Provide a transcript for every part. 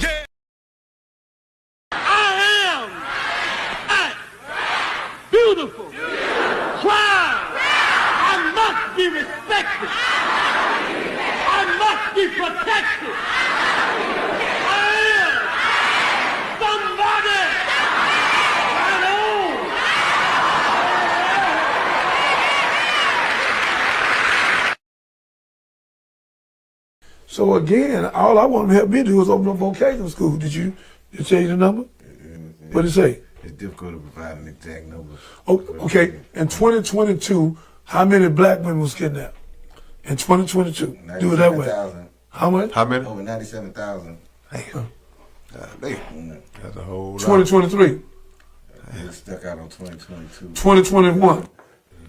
Yeah. I am black, beautiful, proud. I must be respected. I must be protected. I am somebody. I know. So again, all I want to help me do is open up vocational school. Did you tell you the number? What did it say? It's difficult to provide an exact number. Okay, in 2022, how many black women was kidnapped? In 2022, do it that way. 97,000. How much? How many? Over 97,000. Damn. That's a whole lot. 2023, It stuck out on 2022. 2021.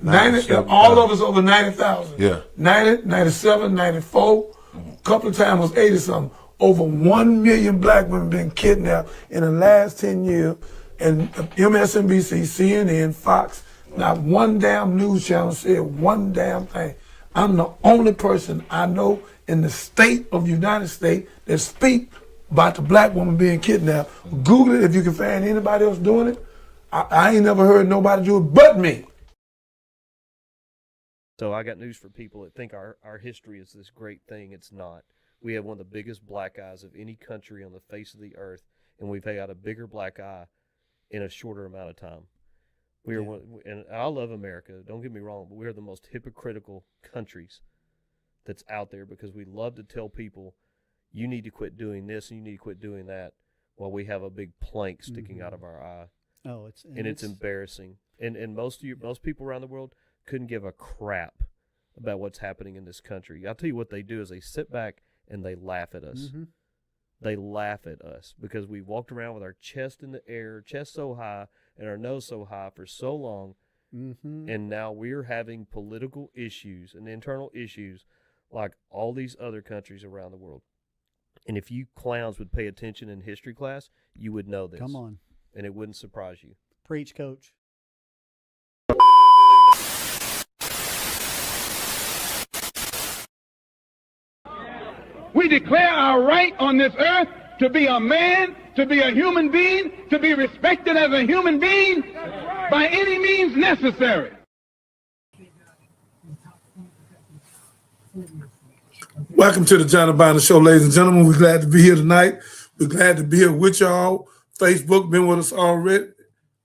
90, all of us over 90,000. Yeah. 90, 97, 94. A couple of times was 80 something. Over 1 million black women been kidnapped in the last 10 years. And MSNBC, CNN, Fox, not one damn news channel said one damn thing. I'm the only person I know in the state of the United States that speak about the black woman being kidnapped. Google it if you can find anybody else doing it. I ain't never heard nobody do it but me. So I got news for people that think our history is this great thing. It's not. We have one of the biggest black eyes of any country on the face of the earth, and we've had a bigger black eye in a shorter amount of time. We are one, and I love America. Don't get me wrong, but we are the most hypocritical countries that's out there because we love to tell people, you need to quit doing this and you need to quit doing that, while we have a big plank sticking out of our eye. Oh, it's embarrassing. And most people around the world couldn't give a crap about what's happening in this country. I'll tell you what they do is they sit back and they laugh at us. Mm-hmm. They laugh at us because we walked around with our chest in the air, chest so high, and our nose so high for so long. Mm-hmm. And now we're having political issues and internal issues like all these other countries around the world. And if you clowns would pay attention in history class, you would know this. Come on. And it wouldn't surprise you. Preach, Coach. We declare our right on this earth to be a man, to be a human being, to be respected as a human being by any means necessary. Welcome to the John Bonner Show, ladies and gentlemen. We're glad to be here tonight. We're glad to be here with y'all. Facebook been with us already.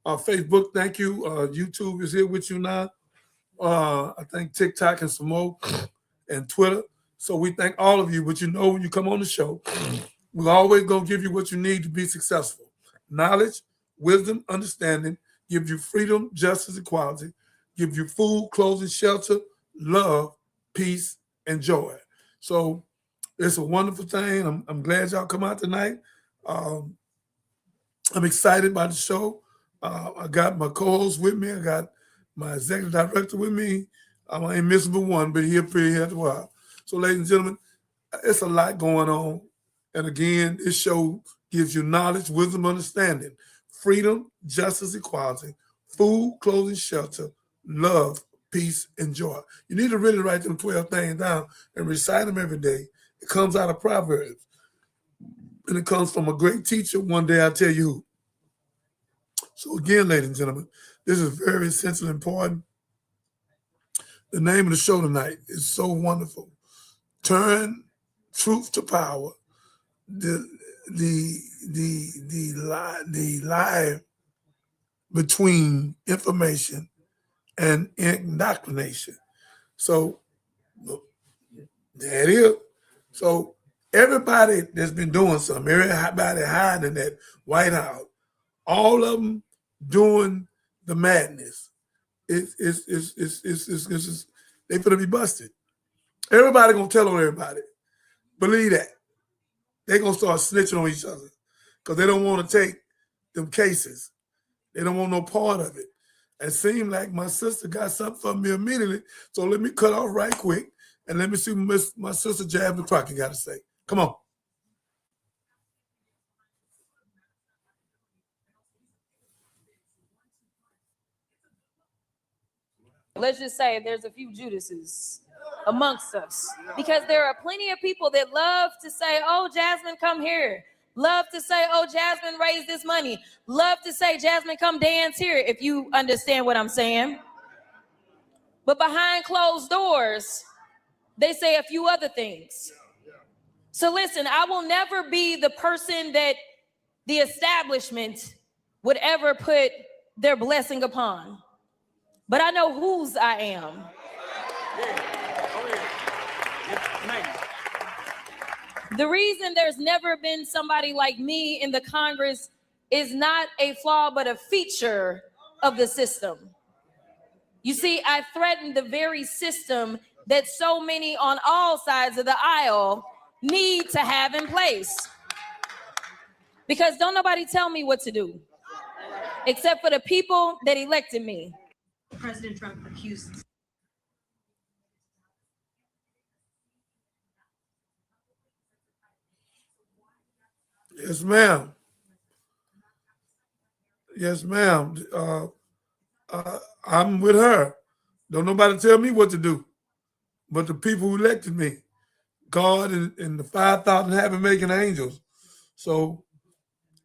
Facebook, thank you. YouTube is here with you now. I think TikTok and some more, and Twitter. So we thank all of you. But you know, when you come on the show, we're always going to give you what you need to be successful. Knowledge, wisdom, understanding, give you freedom, justice, equality, give you food, clothing, shelter, love, peace, and joy. So it's a wonderful thing. I'm glad y'all come out tonight. I'm excited about the show. I got my co-host with me. I got my executive director with me. I ain't missing but one, but he'll be here a while. So, ladies and gentlemen, it's a lot going on. And again, this show gives you knowledge, wisdom, understanding, freedom, justice, equality, food, clothing, shelter, love, peace, and joy. You need to really write them 12 things down and recite them every day. It comes out of Proverbs. And it comes from a great teacher. One day I'll tell you who. So again, ladies and gentlemen, this is very essential and important. The name of the show tonight is so wonderful. Turn truth to power. The lie between information and indoctrination. So there it is. So everybody that's been doing something, everybody hiding in that White House, all of them doing the madness. It's they finna be busted. Everybody gonna tell on everybody. Believe that. They gonna start snitching on each other because they don't want to take them cases. They don't want no part of it. It seemed like my sister got something for me immediately. So let me cut off right quick and let me see what my sister Jasmine Crockett got to say. Come on. Let's just say there's a few Judases amongst us, because there are plenty of people that love to say, oh, Jasmine, come here. Love to say, oh, Jasmine raised this money. Love to say, Jasmine, come dance here, if you understand what I'm saying. But behind closed doors, they say a few other things. So listen, I will never be the person that the establishment would ever put their blessing upon. But I know whose I am. The reason there's never been somebody like me in the Congress is not a flaw, but a feature of the system. You see, I threaten the very system that so many on all sides of the aisle need to have in place. Because don't nobody tell me what to do, except for the people that elected me. President Trump accused. Yes, ma'am. Yes, ma'am. I'm with her. Don't nobody tell me what to do, but the people who elected me, God and the 5,000 heaven-making angels. So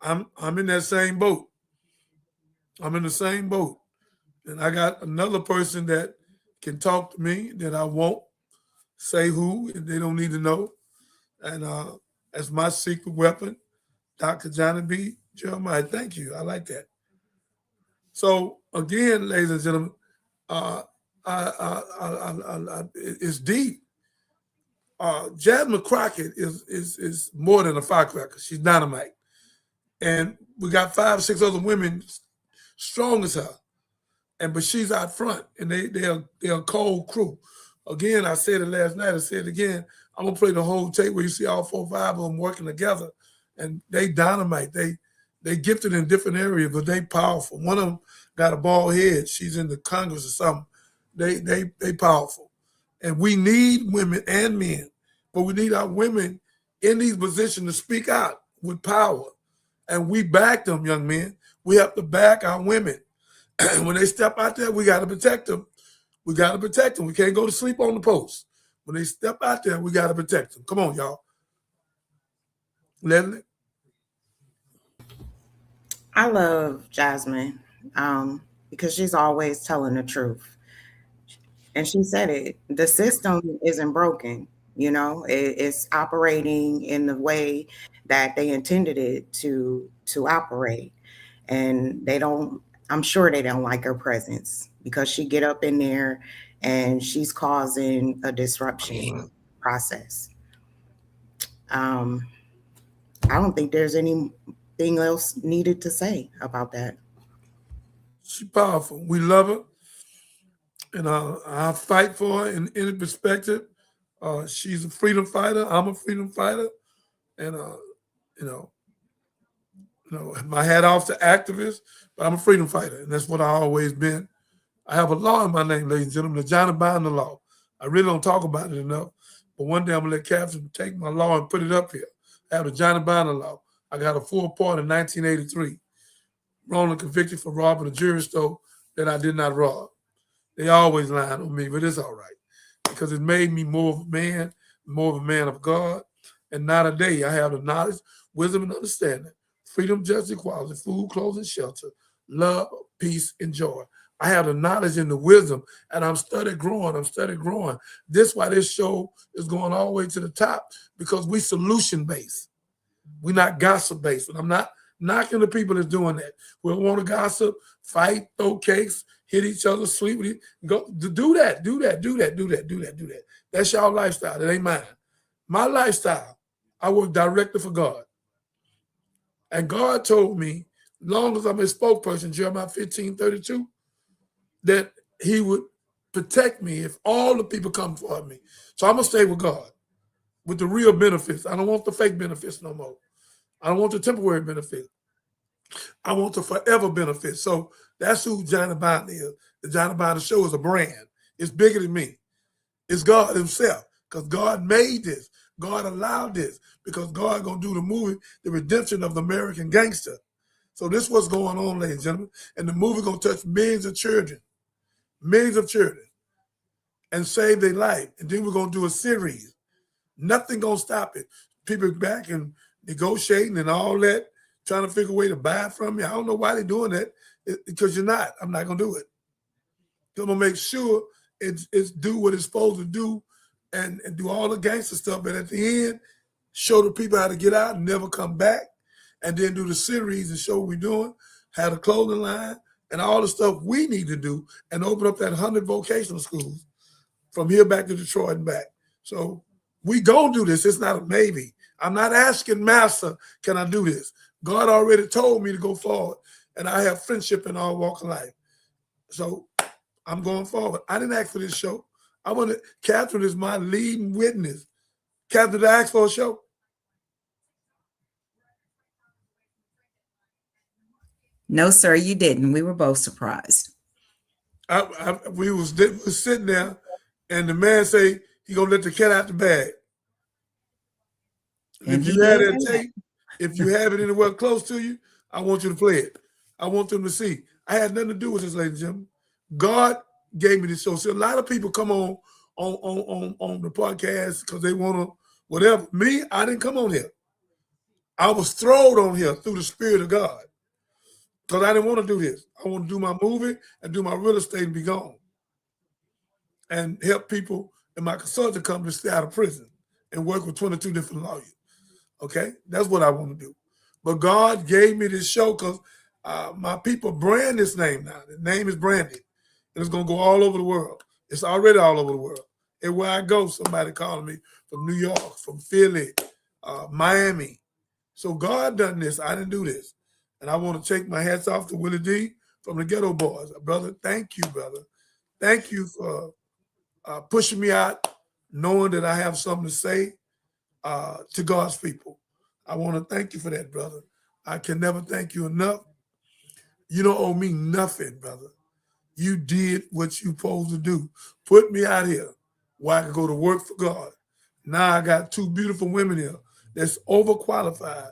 I'm in that same boat. I'm in the same boat. And I got another person that can talk to me that I won't say who, and they don't need to know. And that's my secret weapon, Dr. Johnny B. Jeremiah. Thank you. I like that. So again, ladies and gentlemen, it's deep. Jasmine Crockett is more than a firecracker. She's dynamite. And we got 5 or 6 other women strong as her. But she's out front, and they're a cold crew. Again, I said it last night. I said it again. I'm gonna play the whole tape where you see all 4 or 5 of them working together, and they dynamite. They gifted in different areas, but they powerful. One of them got a bald head. She's in the Congress or something. They powerful, and we need women and men, but we need our women in these positions to speak out with power, and we back them, young men. We have to back our women. When they step out there, we got to protect them. We got to protect them. We can't go to sleep on the post. When they step out there, we got to protect them. Come on, y'all. Leslie? I love Jasmine because she's always telling the truth. And she said it. The system isn't broken. You know, it's operating in the way that they intended it to operate. And I'm sure they don't like her presence because she get up in there and she's causing a disruption process. I don't think there's anything else needed to say about that. She's powerful. We love her. And I fight for her in any perspective. She's a freedom fighter. I'm a freedom fighter. And, my hat off to activists, but I'm a freedom fighter. And that's what I've always been. I have a law in my name, ladies and gentlemen, the Johnny Binder law. I really don't talk about it enough. But one day I'm going to let Captain take my law and put it up here. I have the Johnny Binder law. I got a 4-part in 1983. Wrongly convicted for robbing a jewelry store that I did not rob. They always lying on me, but it's all right. Because it made me more of a man of God. And now today I have the knowledge, wisdom, and understanding, freedom, justice, equality, food, clothes, and shelter, love, peace, and joy. I have the knowledge and the wisdom, and I'm studying growing. This is why this show is going all the way to the top, because we solution-based. We're not gossip-based. And I'm not knocking the people that's doing that. We don't want to gossip, fight, throw cakes, hit each other, sleep with it. Go do that. That's y'all lifestyle. That ain't mine. My lifestyle, I work directly for God. And God told me, long as I'm his spokesperson, Jeremiah 15:32, that he would protect me if all the people come for me. So I'm going to stay with God, with the real benefits. I don't want the fake benefits no more. I don't want the temporary benefits. I want the forever benefits. So that's who Johnny Binder is. The Johnny Binder Show is a brand. It's bigger than me. It's God himself, because God made this. God allowed this, because God going to do the movie, The Redemption of the American Gangster. So this is what's going on, ladies and gentlemen. And the movie going to touch millions of children, and save their life. And then we're going to do a series. Nothing going to stop it. People back in negotiating and all that, trying to figure a way to buy from me. I don't know why they're doing that, because you're not. I'm not going to do it. I'm going to make sure it's do what it's supposed to do and do all the gangster stuff. But at the end, show the people how to get out and never come back, and then do the series and show what we're doing, have a clothing line, and all the stuff we need to do, and open up that 100 vocational schools from here back to Detroit and back. So we gonna do this. It's not a maybe. I'm not asking Master, can I do this? God already told me to go forward, and I have friendship in all walks of life. So I'm going forward. I didn't ask for this show. Catherine is my leading witness. Catherine, did I ask for a show? No, sir, you didn't. We were both surprised. We was sitting there, and the man say he gonna let the cat out the bag. And if you have that tape, if you have it anywhere close to you, I want you to play it. I want them to see. I had nothing to do with this, ladies and gentlemen. God gave me this show. So a lot of people come on the podcast because they want to whatever. Me, I didn't come on here. I was thrown on here through the Spirit of God. Because I didn't want to do this. I want to do my movie and do my real estate and be gone. And help people in my consulting company stay out of prison and work with 22 different lawyers. Okay? That's what I want to do. But God gave me this show because my people brand this name now. The name is branded. And it's going to go all over the world. It's already all over the world. Everywhere I go, somebody calling me from New York, from Philly, Miami. So God done this. I didn't do this. And I want to take my hats off to Willie D from the Ghetto Boys. Brother, thank you, brother. Thank you for pushing me out, knowing that I have something to say to God's people. I want to thank you for that, brother. I can never thank you enough. You don't owe me nothing, brother. You did what you supposed to do. Put me out here where I could go to work for God. Now I got two beautiful women here that's overqualified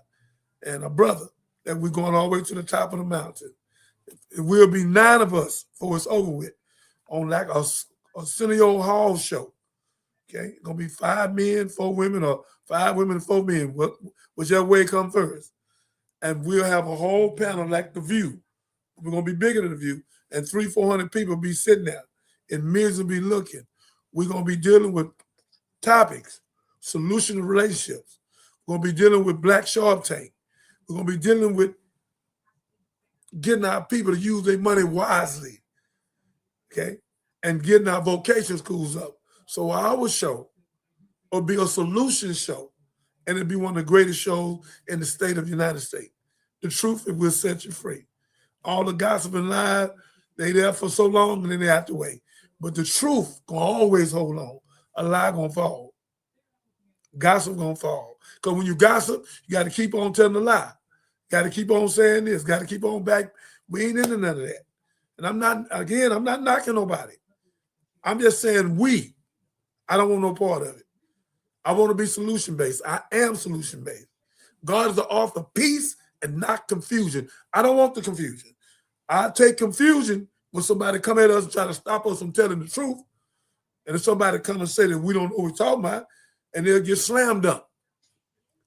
and a brother that we're going all the way to the top of the mountain. It will be 9 of us before it's over with on like a Arsenio Hall show. Okay, it's going to be 5 men, 4 women, or 5 women, 4 men, whichever way it comes first. And we'll have a whole panel like The View. We're going to be bigger than The View. And 300-400 people be sitting there and millions will be looking. We're going to be dealing with topics, solution to relationships. We're going to be dealing with Black Shark Tank. We're going to be dealing with getting our people to use their money wisely, okay, and getting our vocation schools up. So our show will be a solution show, and it'll be one of the greatest shows in the state of the United States. The truth, it will set you free. All the gossip and lies, they there for so long, and then they have to wait. But the truth gonna always hold on. A lie gonna fall. Gossip gonna fall. Because when you gossip, you got to keep on telling the lie. Got to keep on saying this. Got to keep on back. We ain't into none of that. And I'm not knocking nobody. I'm just saying I don't want no part of it. I want to be solution-based. I am solution-based. God is the author of peace and not confusion. I don't want the confusion. I take confusion when somebody come at us and try to stop us from telling the truth. And if somebody come and say that we don't know what we're talking about, and they'll get slammed up.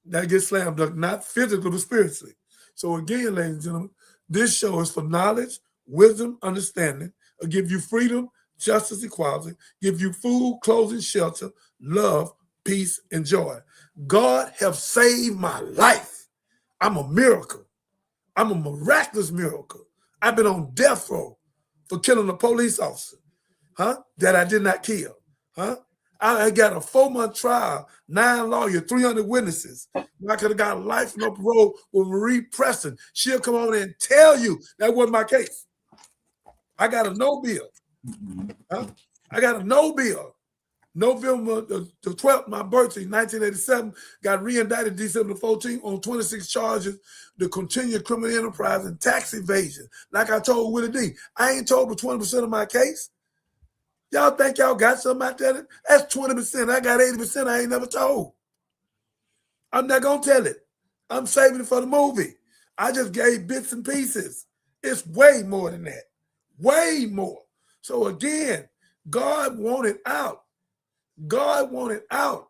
That gets slammed up, not physically, but spiritually. So again, ladies and gentlemen, this show is for knowledge, wisdom, understanding. It'll give you freedom, justice, equality, give you food, clothing, shelter, love, peace, and joy. God have saved my life. I'm a miracle. I'm a miraculous miracle. I've been on death row for killing a police officer, that I did not kill, I got a 4-month trial, 9 lawyers, 300 witnesses. I could have got life no parole with Marie Preston. She'll come on and tell you that wasn't my case. I got a no bill. I got a no bill. November the 12th, my birthday, 1987, got re-indicted December 14th on 26 charges, the continued criminal enterprise and tax evasion. Like I told Willie D, I ain't told but 20% of my case. Y'all think y'all got something out there? That's 20%. I got 80% I ain't never told. I'm not going to tell it. I'm saving it for the movie. I just gave bits and pieces. It's way more than that. Way more. So again, God wanted out. God wanted out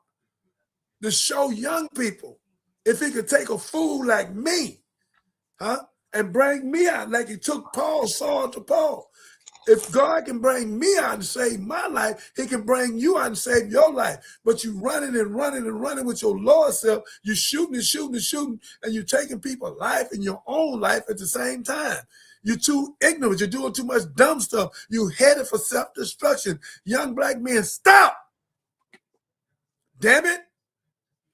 to show young people If he could take a fool like me, and bring me out like he took Paul's sword to Paul. If God can bring me out and save my life, he can bring you out and save your life. But you running and running and running with your Lord self. You shooting and shooting and shooting, and you're taking people's life and your own life at the same time. You're too ignorant. You're doing too much dumb stuff. You headed for self-destruction. Young black men, stop. Damn it.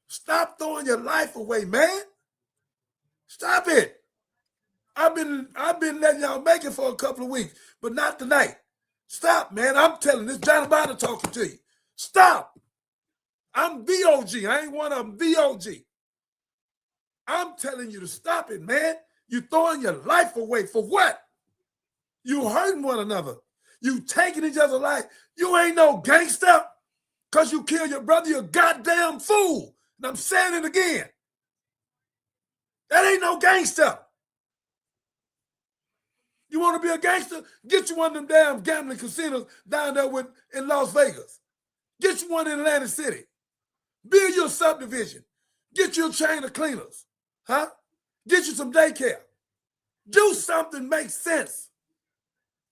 Stop throwing your life away, man. Stop it. I've been letting y'all make it for a couple of weeks, but not tonight. Stop, man. I'm telling this Johnny Biden talking to you. Stop. I'm VOG. I ain't one of them VOG. I'm telling you to stop it, man. You throwing your life away for what? You hurting one another. You taking each other's life. You ain't no gangster because you kill your brother. You're a goddamn fool. And I'm saying it again. That ain't no gangster. You want to be a gangster? Get you one of them damn gambling casinos down there in Las Vegas. Get you one in Atlantic City. Build your subdivision. Get you a chain of cleaners. Get you some daycare. Do something make sense.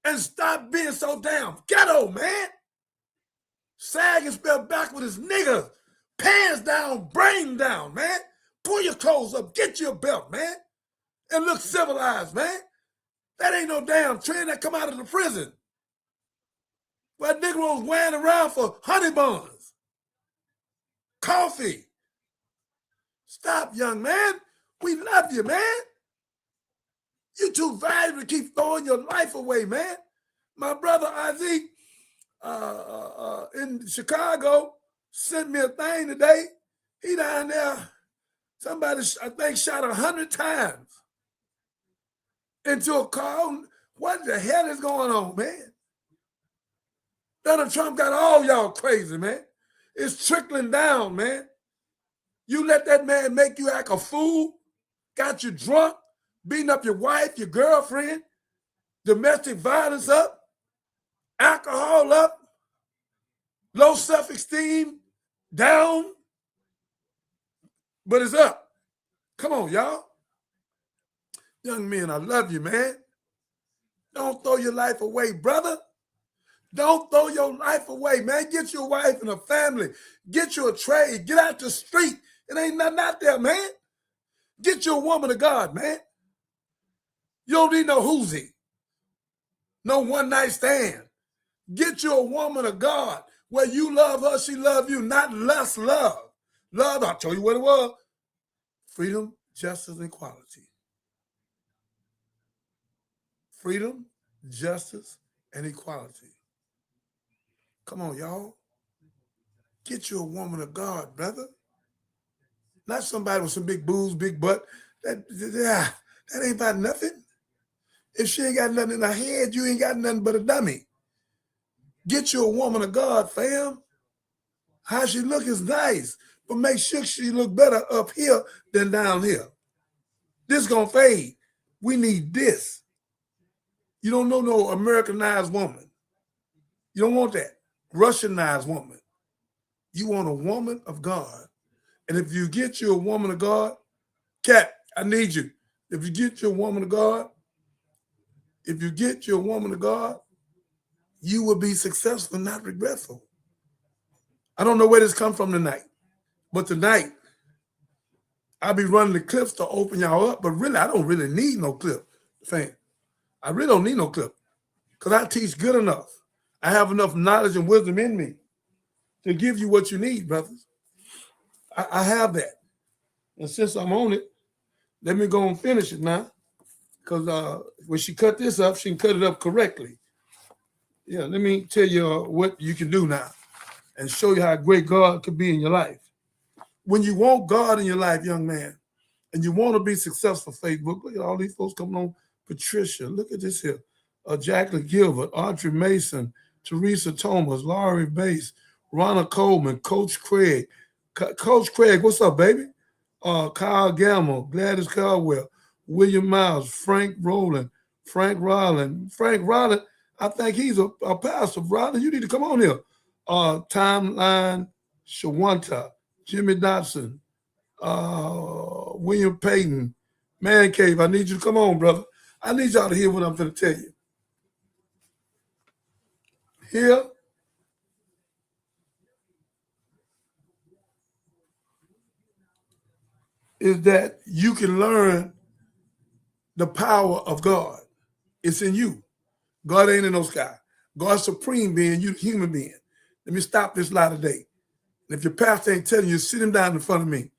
And stop being so damn ghetto, man. Sag and spell backward is niggas. Pants down, brain down, man. Pull your clothes up. Get your belt, man. And look civilized, man. That ain't no damn trend that come out of the prison. Where Negroes wearing around for honey buns, coffee. Stop, young man. We love you, man. You too valuable to keep throwing your life away, man. My brother Isaac in Chicago sent me a thing today. He down there. Somebody, I think, shot 100 times into a car. What the hell is going on, man? Donald Trump got all y'all crazy, man. It's trickling down, man. You let that man make you act a fool, got you drunk, beating up your wife, your girlfriend, domestic violence up, alcohol up, low self-esteem down, but it's up. Come on, y'all. Young men, I love you, man. Don't throw your life away, brother. Don't throw your life away, man. Get your wife and a family. Get you a trade. Get out the street. It ain't nothing out there, man. Get you a woman of God, man. You don't need no hoozy. No one-night stand. Get you a woman of God where you love her, she love you, not lust love. Love, I'll tell you what it was. Freedom, justice, and equality. Freedom, justice, and equality. Come on, y'all. Get you a woman of God, brother. Not somebody with some big boobs, big butt. That ain't about nothing. If she ain't got nothing in her head, you ain't got nothing but a dummy. Get you a woman of God, fam. How she look is nice, but make sure she look better up here than down here. This gonna fade. We need this. You don't know no Americanized woman. You don't want that. Russianized woman. You want a woman of God. And if you get you a woman of God, Cat, I need you. If you get you a woman of God, you will be successful, not regretful. I don't know where this come from tonight, but tonight I'll be running the clips to open y'all up, but really, I don't really need no clip, fam. I really don't need no clip because I teach good enough. I have enough knowledge and wisdom in me to give you what you need, brothers. I have that. And since I'm on it, let me go and finish it now. Because when she cut this up, she can cut it up correctly. Yeah, let me tell you what you can do now and show you how great God could be in your life. When you want God in your life, young man, and you want to be successful, Facebook, look at all these folks coming on. Patricia, look at this here. Jacqueline Gilbert, Audrey Mason, Teresa Thomas, Laurie Bass, Ronna Coleman, Coach Craig. Coach Craig, what's up, baby? Kyle Gamble, Gladys Caldwell, William Miles, Frank Rowland, Frank Rollin. Frank Rollin, I think he's a pastor. Rollin, you need to come on here. Timeline Shawanta, Jimmy Dobson, William Payton, Man Cave. I need you to come on, brother. I need y'all to hear what I'm going to tell you. Here is that you can learn the power of God. It's in you. God ain't in no sky. God's supreme being, you human being. Let me stop this lie today. And if your pastor ain't telling you, sit him down in front of me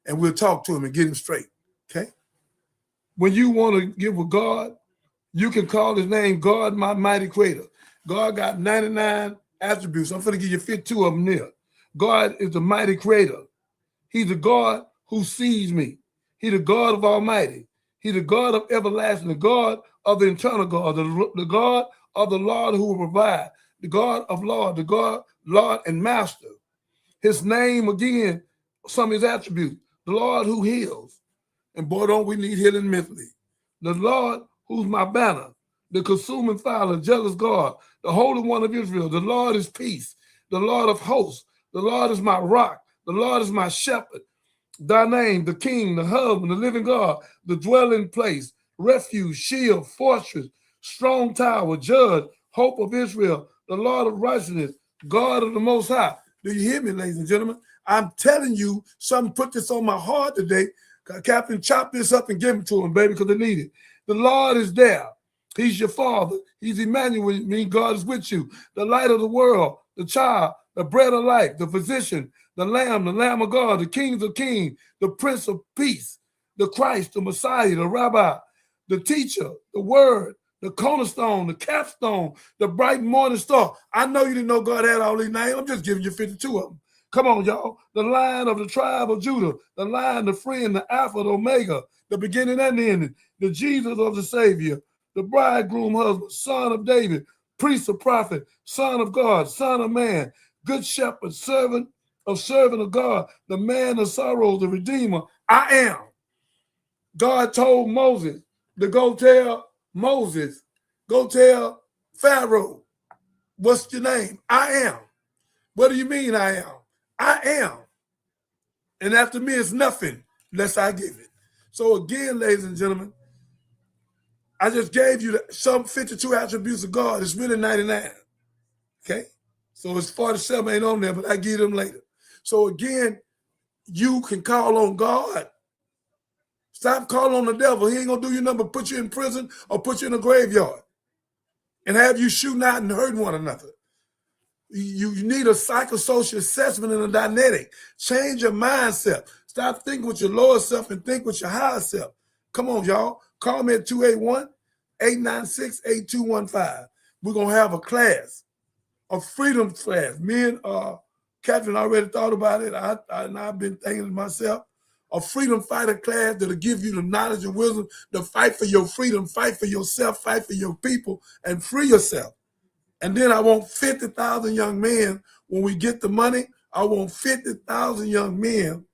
and we'll talk to him and get him straight. Okay? When you want to give with God, you can call his name God, my mighty creator. God got 99 attributes. I'm going to give you 52 of them there. God is the mighty creator. He's the God who sees me. He's the God of Almighty. He's the God of everlasting, the God of the eternal God, the God of the Lord who will provide, the God of Lord, the God, Lord and Master. His name, again, some of his attributes, the Lord who heals. And boy, don't we need healing mentally. The Lord who's my banner, the consuming fire, the jealous God, the Holy One of Israel. The Lord is peace, the Lord of hosts. The Lord is my rock. The Lord is my shepherd. Thy name, the King, the husband, the living God, the dwelling place, refuge, shield, fortress, strong tower, judge, hope of Israel, the Lord of righteousness, God of the Most High. Do you hear me, ladies and gentlemen? I'm telling you, something put this on my heart today. Captain, chop this up and give it to him, baby, because they need it. The Lord is there. He's your father. He's Emmanuel, meaning God is with you. The light of the world, the child, the bread of life, the physician, the Lamb of God, the King of Kings, the Prince of Peace, the Christ, the Messiah, the Rabbi, the teacher, the Word, the cornerstone, the capstone, the bright morning star. I know you didn't know God had all these names. I'm just giving you 52 of them. Come on, y'all. The Lion of the tribe of Judah, the Lion, the friend, the Alpha, the Omega, the beginning and the ending, the Jesus of the Savior, the bridegroom husband, son of David, priest of prophet, son of God, son of man, good shepherd, servant of God, the man of sorrows, the redeemer. I am. God told Moses to go tell Moses, go tell Pharaoh, what's your name? I am. What do you mean I am? I am. And after me is nothing unless I give it. So again, ladies and gentlemen, I just gave you some 52 attributes of God. It's really 99. Okay? So it's 47 ain't on there, but I give them later. So again, you can call on God. Stop calling on the devil. He ain't gonna do you nothing but put you in prison or put you in a graveyard and have you shooting out and hurting one another. You need a psychosocial assessment and a dynamic. Change your mindset. Stop thinking with your lower self and think with your higher self. Come on, y'all. Call me at 281-896-8215. We're going to have a class, a freedom class. Me and Catherine already thought about it. I've been thinking to myself. A freedom fighter class that'll give you the knowledge and wisdom to fight for your freedom, fight for yourself, fight for your people, and free yourself. And then I want 50,000 young men. When we get the money, I want 50,000 young men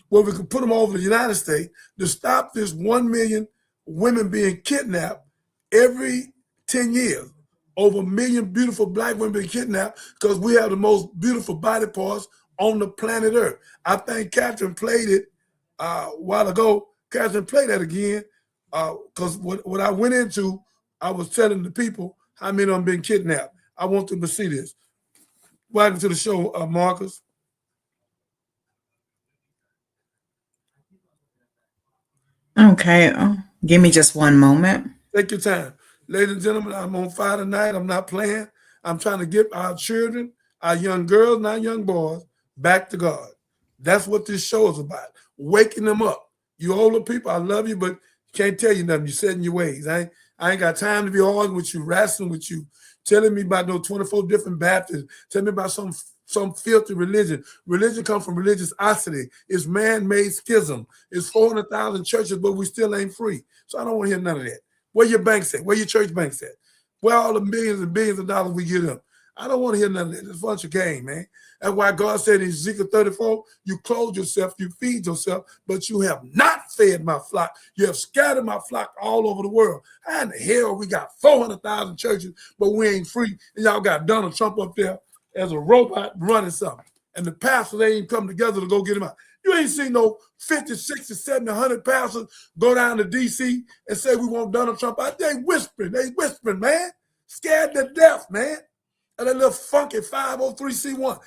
where we can put them over the United States to stop this 1 million women being kidnapped every 10 years. Over 1 million beautiful black women being kidnapped because we have the most beautiful body parts on the planet Earth. I think Catherine played it a while ago. Catherine played that again because what I went into, I was telling the people how many of them been kidnapped. I want them to see this. Welcome to the show, Marcus. Okay. Give me just one moment. Take your time. Ladies and gentlemen, I'm on fire tonight. I'm not playing. I'm trying to get our children, our young girls and our young boys back to God. That's what this show is about. Waking them up. You older people, I love you, but can't tell you nothing. You're set in your ways. I ain't got time to be arguing with you, wrestling with you, telling me about those 24 different Baptists, telling me about some filthy religion. Religion comes from religiosity. It's man-made schism. It's 400,000 churches, but we still ain't free. So I don't want to hear none of that. Where your banks at? Where your church banks at? Where all the millions and billions of dollars we get them? I don't want to hear none of that. It's a bunch of game, man. That's why God said in Ezekiel 34, you clothe yourself, you feed yourself, but you have not fed my flock. You have scattered my flock all over the world. How in the hell we got 400,000 churches, but we ain't free, and y'all got Donald Trump up there as a robot running something. And the pastors, they ain't come together to go get him out. You ain't seen no 50, 60, 70, 100 pastors go down to D.C. and say we want Donald Trump out. They whispering, man. Scared to death, man. And that little funky 503c1.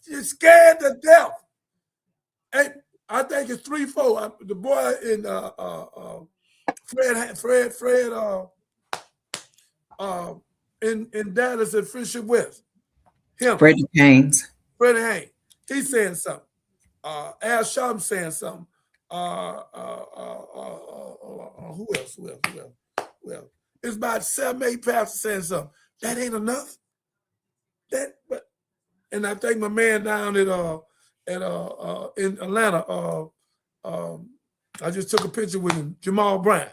You're scared to death. Hey, I think it's 3-4. The boy in in Dallas at Friendship West. Him. Freddie Haynes. Freddie Haynes. He's saying something. Al Sharpton saying something. Who else? Well, it's about 7, 8 pastors saying something. That ain't enough. And I think my man down in Atlanta, I just took a picture with him, Jamal Bryant.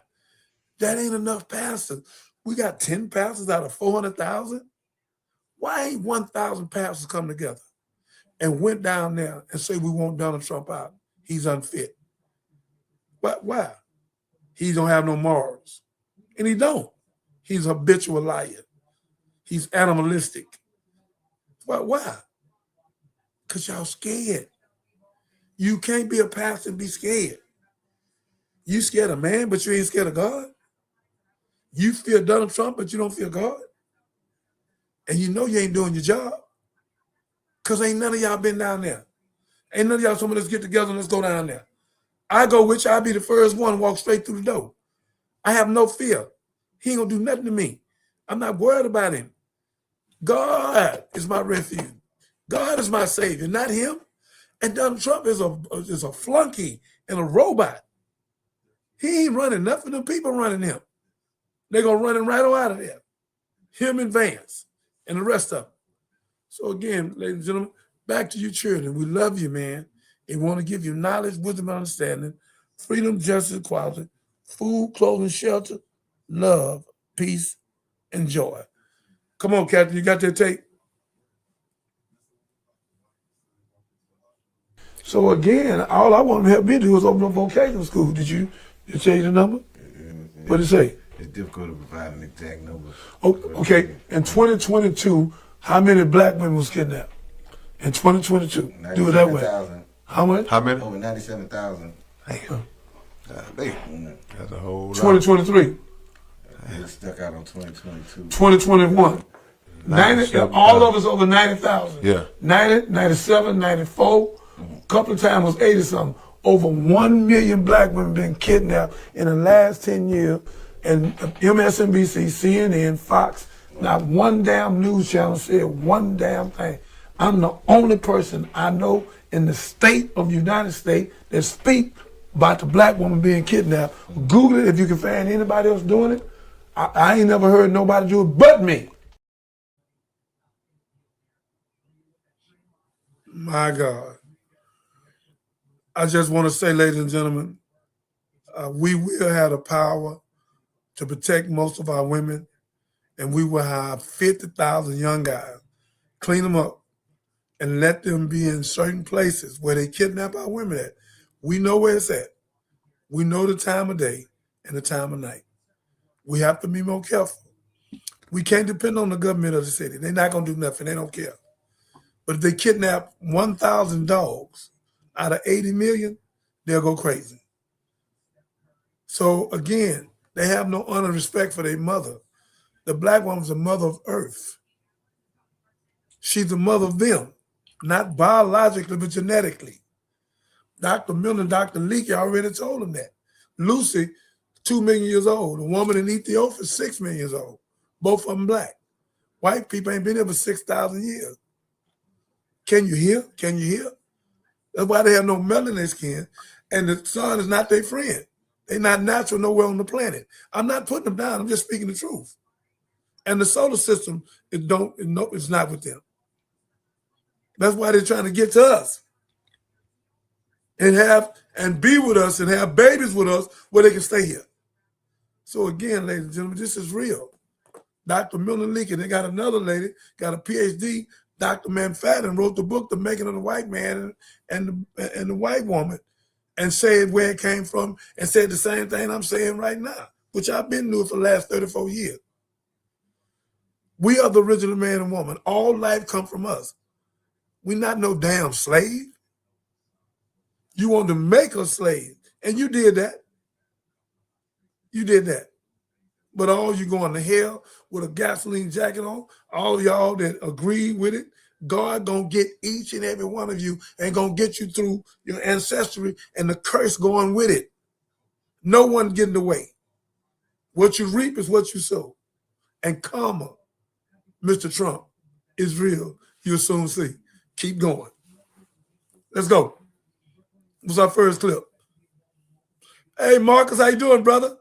That ain't enough pastors. We got 10 pastors out of 400,000. Why ain't 1,000 pastors come together and went down there and say we want Donald Trump out? He's unfit. But why? He don't have no morals. And he don't. He's a habitual liar. He's animalistic. But why? Because y'all scared. You can't be a pastor and be scared. You scared of man, but you ain't scared of God. You fear Donald Trump, but you don't fear God. And you know you ain't doing your job. Because ain't none of y'all been down there. Ain't none of y'all told me, let's get together and let's go down there. I go with you, I'll be the first one to walk straight through the door. I have no fear. He ain't gonna do nothing to me. I'm not worried about him. God is my refuge. God is my savior, not him. And Donald Trump is a flunky and a robot. He ain't running nothing. Them people running him. They're gonna run him right on out of there. Him and Vance and the rest of them. So again, ladies and gentlemen, back to you children. We love you, man. And want to give you knowledge, wisdom, and understanding, freedom, justice, equality, food, clothing, shelter, love, peace, and joy. Come on, Captain, you got that tape? So again, all I want to help me do is open up vocational school. Did you change the number? What did it say? It's difficult to provide an exact number. Oh, okay, in 2022, how many black women was kidnapped? In 2022, do it that way. 97,000. How much? How many? Over 97,000. Damn. That's a whole lot. 2023. It stuck out on 2022. 2021. 90, all of us over 90,000. Yeah. 90, 97, 94. A couple of times was 80 something. Over 1 million black women been kidnapped in the last 10 years. And MSNBC, CNN, Fox, not one damn news channel said one damn thing. I'm the only person I know in the state of the United States that speak about the black woman being kidnapped. Google it if you can find anybody else doing it. I ain't never heard nobody do it but me. My God. I just want to say, ladies and gentlemen, we will have the power to protect most of our women, and we will have 50,000 young guys, clean them up, and let them be in certain places where they kidnap our women at. We know where it's at. We know the time of day and the time of night. We have to be more careful. We can't depend on the government of the city. They're not going to do nothing. They don't care. But if they kidnap 1,000 dogs out of 80 million, they'll go crazy. So again, they have no honor and respect for their mother. The black woman's the mother of earth. She's the mother of them, not biologically, but genetically. Dr. Miller and Dr. Leakey already told them that. Lucy, 2 million years old. The woman in Ethiopia, 6 million years old. Both of them black. White people ain't been here for 6,000 years. Can you hear? Can you hear? That's why they have no melanin in their skin. And the sun is not their friend. They're not natural nowhere on the planet. I'm not putting them down. I'm just speaking the truth. And the solar system, it's not with them. That's why they're trying to get to us and be with us and have babies with us where they can stay here. So again, ladies and gentlemen, this is real. Dr. Milton Leakey, they got another lady, got a PhD, Dr. Manfattan, wrote the book, The Making of the White Man and the White Woman, and said where it came from and said the same thing I'm saying right now, which I've been doing for the last 34 years. We are the original man and woman. All life come from us. We're not no damn slave. You want to make us slaves. And you did that. You did that. But all you going to hell with a gasoline jacket on, all y'all that agree with it, God gonna get each and every one of you and gonna get you through your ancestry and the curse going with it. No one getting away. What you reap is what you sow. And karma, Mr. Trump, is real. You'll soon see. Keep going. Let's go. What's our first clip? Hey, Marcus, how you doing, brother?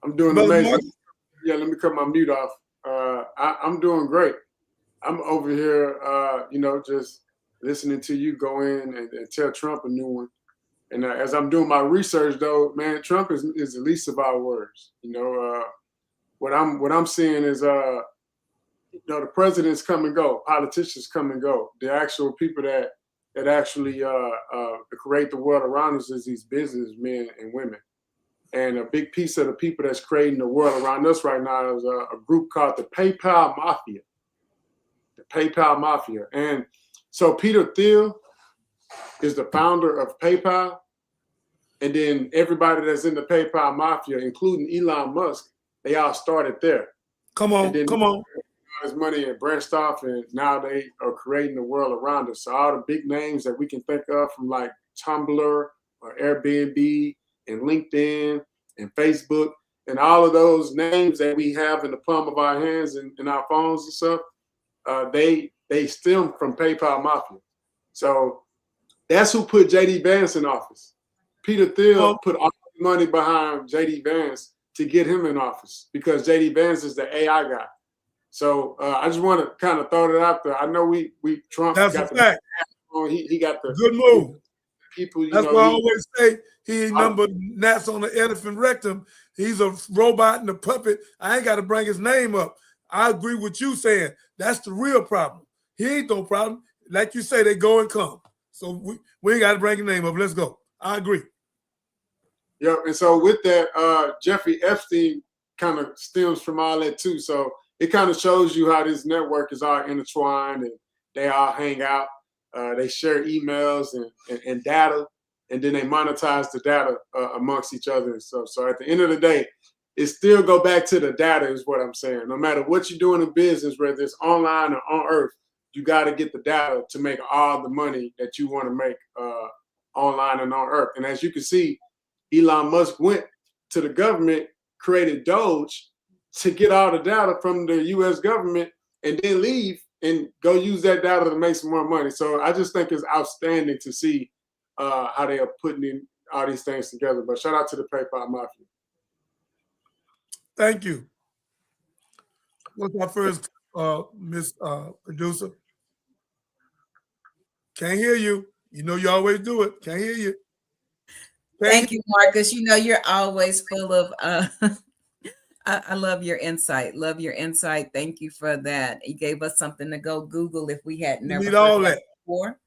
I'm doing Brother amazing. Marcus? Yeah, let me cut my mute off. I'm doing great. I'm over here, just listening to you go in and tell Trump a new one. And as I'm doing my research, though, man, Trump is the least of our worries. What I'm seeing is, the presidents come and go, politicians come and go. The actual people that actually create the world around us is these businessmen and women. And a big piece of the people that's creating the world around us right now is a group called the PayPal Mafia. The PayPal Mafia. And so Peter Thiel is the founder of PayPal. And then everybody that's in the PayPal Mafia, including Elon Musk, they all started there. Come on, and then come on. His money and branched off, and now they are creating the world around us. So all the big names that we can think of, from like Tumblr or Airbnb and LinkedIn and Facebook, and all of those names that we have in the palm of our hands and in our phones and stuff, they stem from PayPal Mafia. So that's who put J.D. Vance in office. Peter Thiel put all the money behind J.D. Vance to get him in office, because J.D. Vance is the AI guy. So I just want to kind of throw that out there. I know we Trump That's got a fact. He got the good move. People, that's why I always say he ain't number gnats on the elephant rectum. He's a robot and a puppet. I ain't got to bring his name up. I agree with you saying that's the real problem. He ain't no problem. Like you say, they go and come. So we ain't got to bring his name up. Let's go. I agree. Yeah, and so with that, Jeffrey Epstein kind of stems from all that too. So it kind of shows you how this network is all intertwined, and they all hang out. They share emails and data, and then they monetize the data amongst each other and stuff. So at the end of the day, it still go back to the data is what I'm saying. No matter what you're doing in business, whether it's online or on earth, you got to get the data to make all the money that you want to make online and on earth. And as you can see, Elon Musk went to the government, created Doge to get all the data from the U.S. government, and then leave and go use that data to make some more money. So I just think it's outstanding to see how they are putting in all these things together. But shout out to the PayPal Mafia. Thank you. What's our first, Miss Producer? Can't hear you. You know you always do it. Can't hear you. Thank you, Marcus. You know you're always full of I love your insight. Love your insight. Thank you for that. You gave us something to go Google if we had never heard all that before.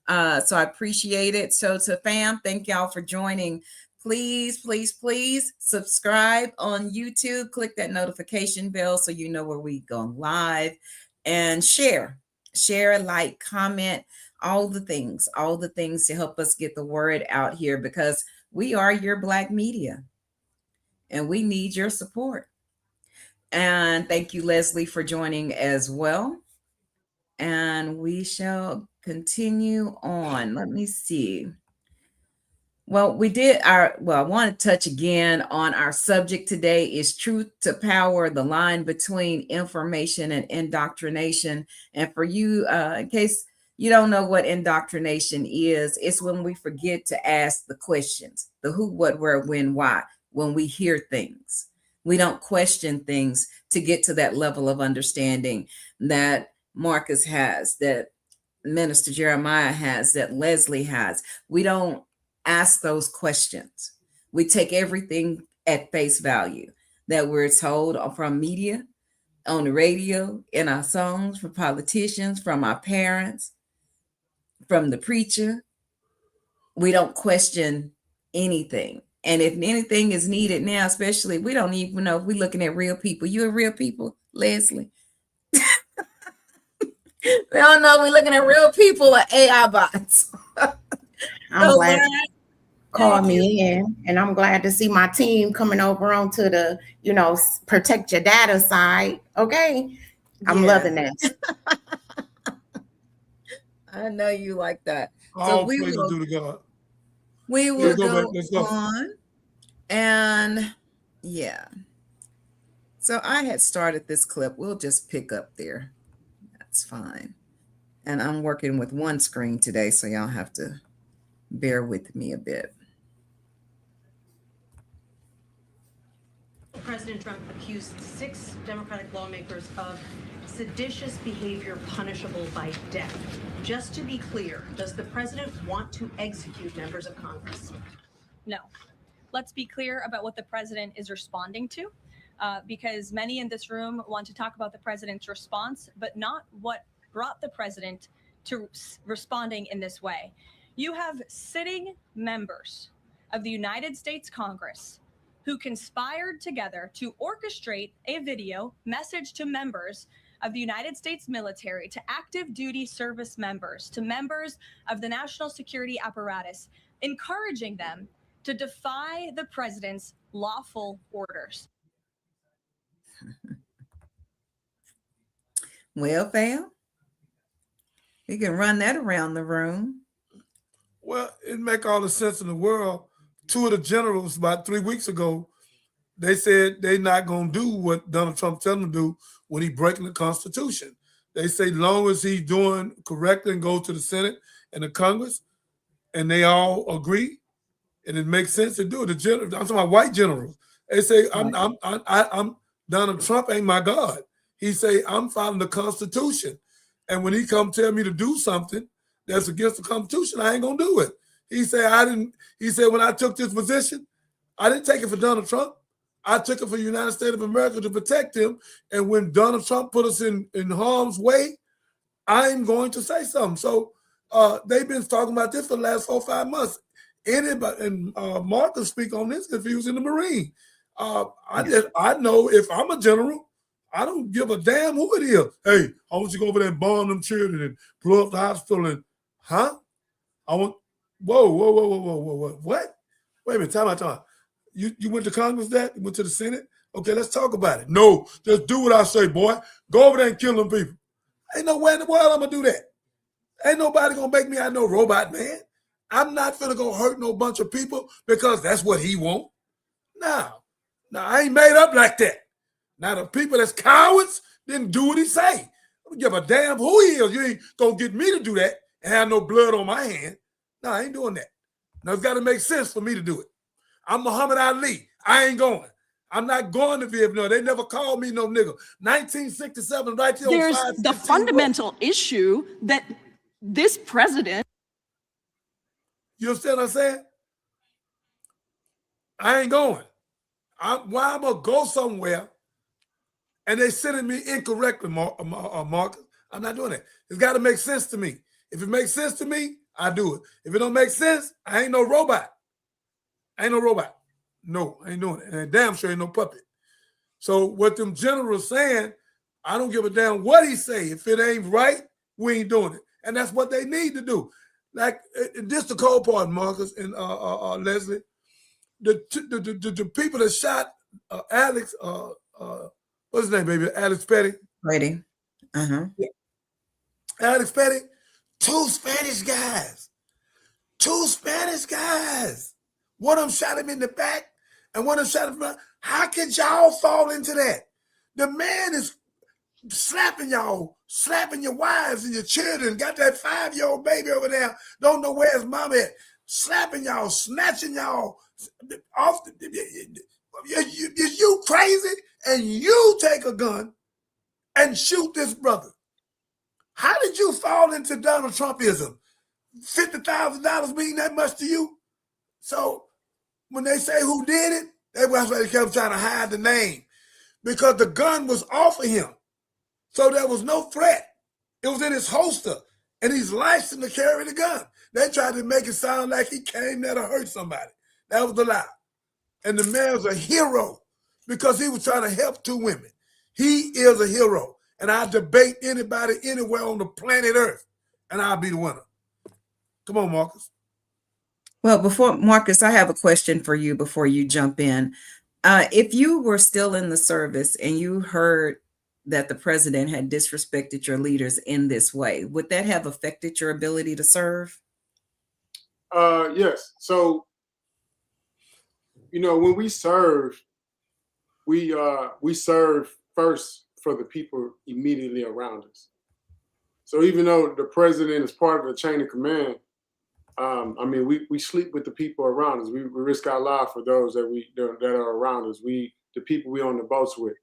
So I appreciate it. So to fam, thank y'all for joining. Please, please, please subscribe on YouTube. Click that notification bell so you know where we go live, and share, like, comment, all the things to help us get the word out here, because we are your Black media and we need your support. And thank you, Leslie, for joining as well. And we shall continue on. Let me see. Well, I want to touch again on our subject today is truth to power, the line between information and indoctrination. And for you, in case you don't know what indoctrination is, it's when we forget to ask the questions, the who, what, where, when, why, when we hear things. We don't question things to get to that level of understanding that Marcus has, that Minister Jeremiah has, that Leslie has. We don't ask those questions. We take everything at face value that we're told from media, on the radio, in our songs, from politicians, from our parents, from the preacher. We don't question anything. And if anything is needed now, especially, we don't even know if we're looking at real people. You are real people, Leslie. We don't know. We're looking at real people or AI bots. I'm So glad glad. you called Thank you. me in, and I'm glad to see my team coming over onto the, protect your data side. Okay. I'm Yeah. loving this. I know you like that. So All we praises will due to God. we Yeah, will go go back. Let's go. on. And yeah. So I had started this clip. We'll just pick up there. That's fine. And I'm working with one screen today, so y'all have to bear with me a bit. President Trump accused 6 Democratic lawmakers of seditious behavior punishable by death. Just to be clear, does the president want to execute members of Congress? No. Let's be clear about what the president is responding to, because many in this room want to talk about the president's response, but not what brought the president to responding in this way. You have sitting members of the United States Congress who conspired together to orchestrate a video message to members of the United States military, to active duty service members, to members of the national security apparatus, encouraging them to defy the president's lawful orders. Well, fam, we can run that around the room. Well, it make all the sense in the world. 2 of the generals about 3 weeks ago, they said they're not going to do what Donald Trump telling them to do when he breaking the Constitution. They say long as he's doing correctly and go to the Senate and the Congress, and they all agree, and it makes sense to do it. The general, I'm talking about white generals. They say I'm Donald Trump ain't my God. He say I'm following the Constitution, and when he come tell me to do something that's against the Constitution, I ain't gonna do it. He said I didn't. He said when I took this position, I didn't take it for Donald Trump. I took it for the United States of America to protect him. And when Donald Trump put us in harm's way, I'm going to say something. So they've been talking about this for the last 4 or 5 months. Anybody, and Mark can speak on this if he was in the Marine. I know if I'm a general, I don't give a damn who it is. Hey, I want you to go over there and bomb them children and blow up the hospital and I want whoa. What? Wait a minute, time out. You went to Congress that? You went to the Senate? Okay, let's talk about it. No, just do what I say, boy. Go over there and kill them people. Ain't no way in the world I'm gonna do that. Ain't nobody gonna make me out no robot, man. I'm not finna go hurt no bunch of people because that's what he want. No, I ain't made up like that. Now the people that's cowards didn't do what he say. I don't give a damn who he is. You ain't gonna get me to do that and have no blood on my hand. No, I ain't doing that. Now it's gotta make sense for me to do it. I'm Muhammad Ali. I ain't going. I'm not going to Vietnam. They never called me no nigga. 1967, right there. There's the fundamental issue that this president. You understand what I'm saying? I ain't going. Why I'm gonna go somewhere and they sending me incorrectly, Marcus? I'm not doing that. It's got to make sense to me. If it makes sense to me, I do it. If it don't make sense, I ain't no robot. No, I ain't doing it. And damn sure ain't no puppet. So what them generals saying, I don't give a damn what he say. If it ain't right, we ain't doing it. And that's what they need to do. Like this the cold part, Marcus and Leslie. The people that shot Alex, what's his name, baby? Alex Petty. Ready. Yeah. Alex Petty, 2 Spanish guys. 2 Spanish guys. One of them shot him in the back, and one of them shot him in the front. How could y'all fall into that? The man is slapping y'all, slapping your wives and your children, got that 5-year-old baby over there, don't know where his mom at, slapping y'all, snatching y'all off. Is you crazy? And you take a gun and shoot this brother. How did you fall into Donald Trumpism? $50,000 mean that much to you? So when they say who did it, that's why they kept trying to hide the name, because the gun was off of him. So there was no threat. It was in his holster, and he's licensed to carry the gun. They tried to make it sound like he came there to hurt somebody. That was the lie. And the man's a hero because he was trying to help 2 women. He is a hero. and I'll debate anybody anywhere on the planet Earth, and I'll be the winner. Come on, Marcus. Well, before Marcus, I have a question for you before you jump in. If you were still in the service and you heard that the president had disrespected your leaders in this way, would that have affected your ability to serve? Yes. So, when we serve, we serve first for the people immediately around us. So even though the president is part of the chain of command, we sleep with the people around us. We risk our life for those that are around us. The people we on the boats with.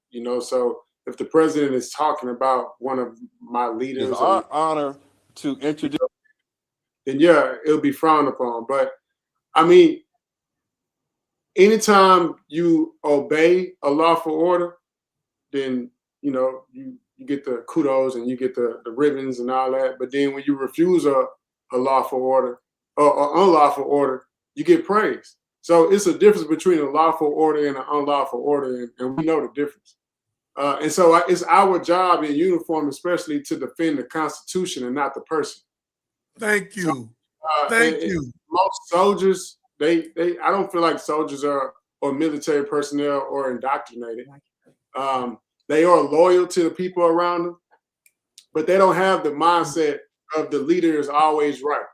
So if the president is talking about one of my leaders, It's our honor to introduce. Then yeah, it'll be frowned upon. But anytime you obey a lawful order, then you get the kudos and you get the ribbons and all that. But then when you refuse a lawful order or unlawful order, you get praise. So it's a difference between a lawful order and an unlawful order, and we know the difference. And so it's our job in uniform, especially, to defend the Constitution and not the person. Thank you. So, Thank you. Most soldiers, I don't feel like soldiers or military personnel are indoctrinated. They are loyal to the people around them, but they don't have the mindset of the leader is always right.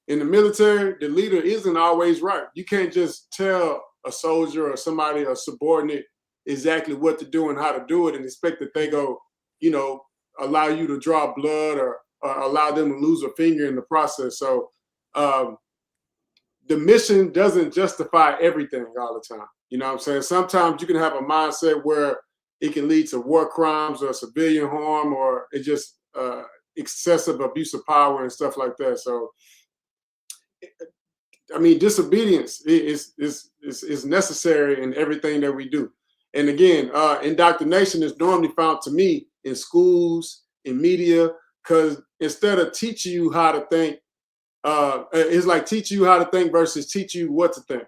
In the military, the leader isn't always right. You can't just tell a soldier or somebody, a subordinate, exactly what to do and how to do it and expect that they go, allow you to draw blood or allow them to lose a finger in the process. So the mission doesn't justify everything all the time. You know what I'm saying? Sometimes you can have a mindset where it can lead to war crimes or civilian harm, or it just excessive abuse of power and stuff like that. So, disobedience is necessary in everything that we do. And again, indoctrination is normally found, to me, in schools, in media, because instead of teaching you how to think, it's like teaching you how to think versus teaching you what to think.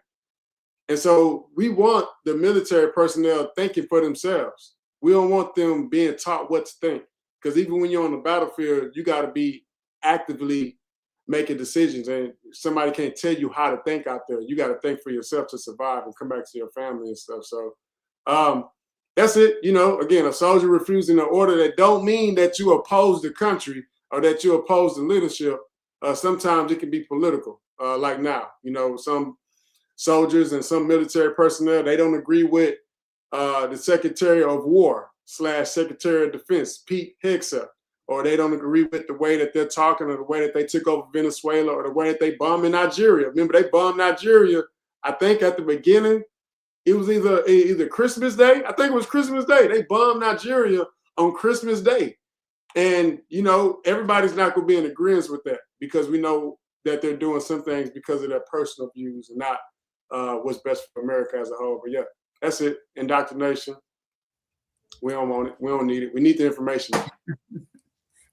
And so we want the military personnel thinking for themselves. We don't want them being taught what to think, because even when you're on the battlefield, you got to be actively making decisions, and somebody can't tell you how to think out there. You got to think for yourself to survive and come back to your family and stuff. So that's it. Again, a soldier refusing an order, that don't mean that you oppose the country or that you oppose the leadership. Sometimes it can be political, like now. Some soldiers and some military personnel, they don't agree with the Secretary of War / Secretary of Defense, Pete Hegseth, or they don't agree with the way that they're talking, or the way that they took over Venezuela, or the way that they bombed in Nigeria. Remember, they bombed Nigeria, I think at the beginning, it was either Christmas Day. I think it was Christmas Day. They bombed Nigeria on Christmas Day. And, everybody's not going to be in agreement with that, because we know that they're doing some things because of their personal views and not what's best for America as a whole. But yeah, that's it. Indoctrination. We don't want it. We don't need it. We need the information.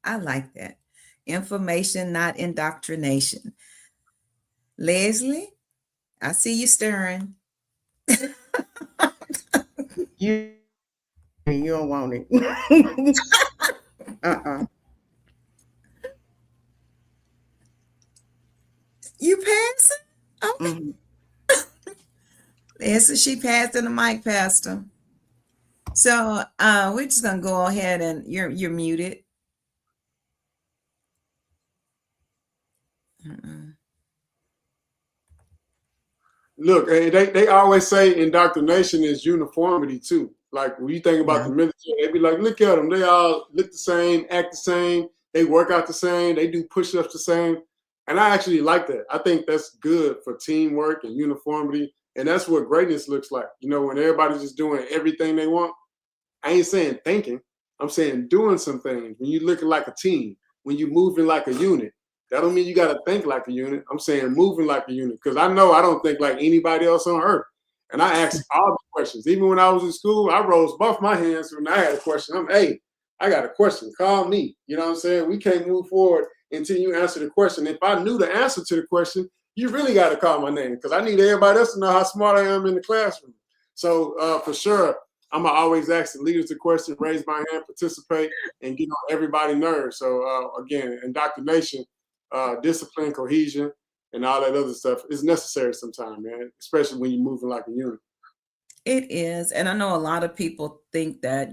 I like that. Information, not indoctrination. Leslie, I see you stirring. You don't want it. You passing? Okay. Mm-hmm. Leslie, she passing the mic, Pastor. So we're just gonna go ahead, and you're muted. Look, they always say indoctrination is uniformity too. Like when you think about the military, they be like, look at them. They all look the same, act the same. They work out the same. They do push-ups the same. And I actually like that. I think that's good for teamwork and uniformity. And that's what greatness looks like. When everybody's just doing everything they want. I ain't saying thinking. I'm saying doing some things. When you're looking like a team, when you're moving like a unit. That don't mean you got to think like a unit. I'm saying moving like a unit, because I know I don't think like anybody else on earth. And I ask all the questions. Even when I was in school, I rose both my hands when I had a question. Hey, I got a question. Call me. You know what I'm saying? We can't move forward until you answer the question. If I knew the answer to the question, you really got to call my name, because I need everybody else to know how smart I am in the classroom. So for sure, I'm gonna always ask the leaders the question, raise my hand, participate, and get on everybody's nerves. So again, indoctrination, discipline, cohesion, and all that other stuff is necessary sometimes, man, especially when you're moving like a unit. It is. And I know a lot of people think that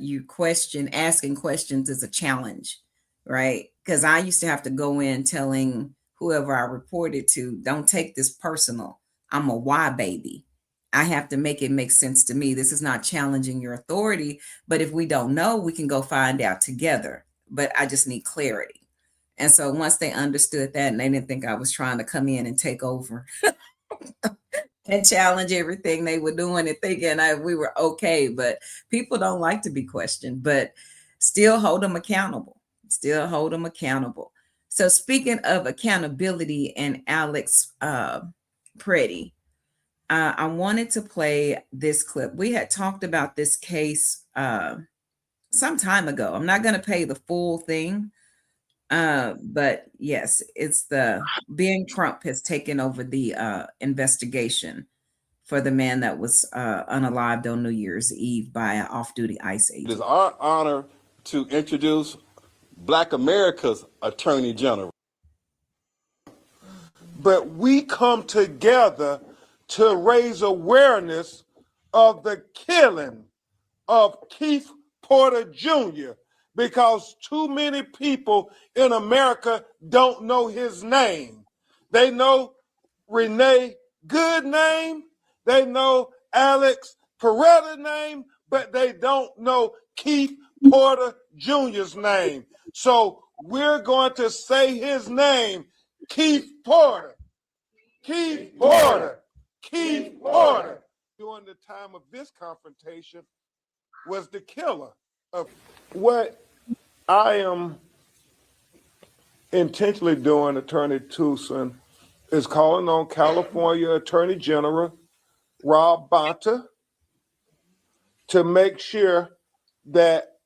asking questions is a challenge, right? Because I used to have to go in telling whoever I reported to, don't take this personal. I'm a why baby. I have to make it make sense to me. This is not challenging your authority, but if we don't know, we can go find out together. But I just need clarity. And so once they understood that and they didn't think I was trying to come in and take over and challenge everything they were doing and thinking we were okay, but people don't like to be questioned, but still hold them accountable. So speaking of accountability and Alex Preddy, I wanted to play this clip. We had talked about this case some time ago. I'm not going to play the full thing, but yes, it's Ben Crump has taken over the investigation for the man that was unalived on New Year's Eve by an off-duty ICE agent. It is our honor to introduce Black America's Attorney General. But we come together to raise awareness of the killing of Keith Porter Jr. because too many people in America don't know his name. They know Renee Good name, they know Alex Peretta name, but they don't know Keith Porter Jr.'s name. So we're going to say his name, Keith Porter. Keith Porter. Keith Porter. During the time of this confrontation was the killer of what I am intentionally doing, Attorney Tucson, is calling on California Attorney General Rob Bonta to make sure that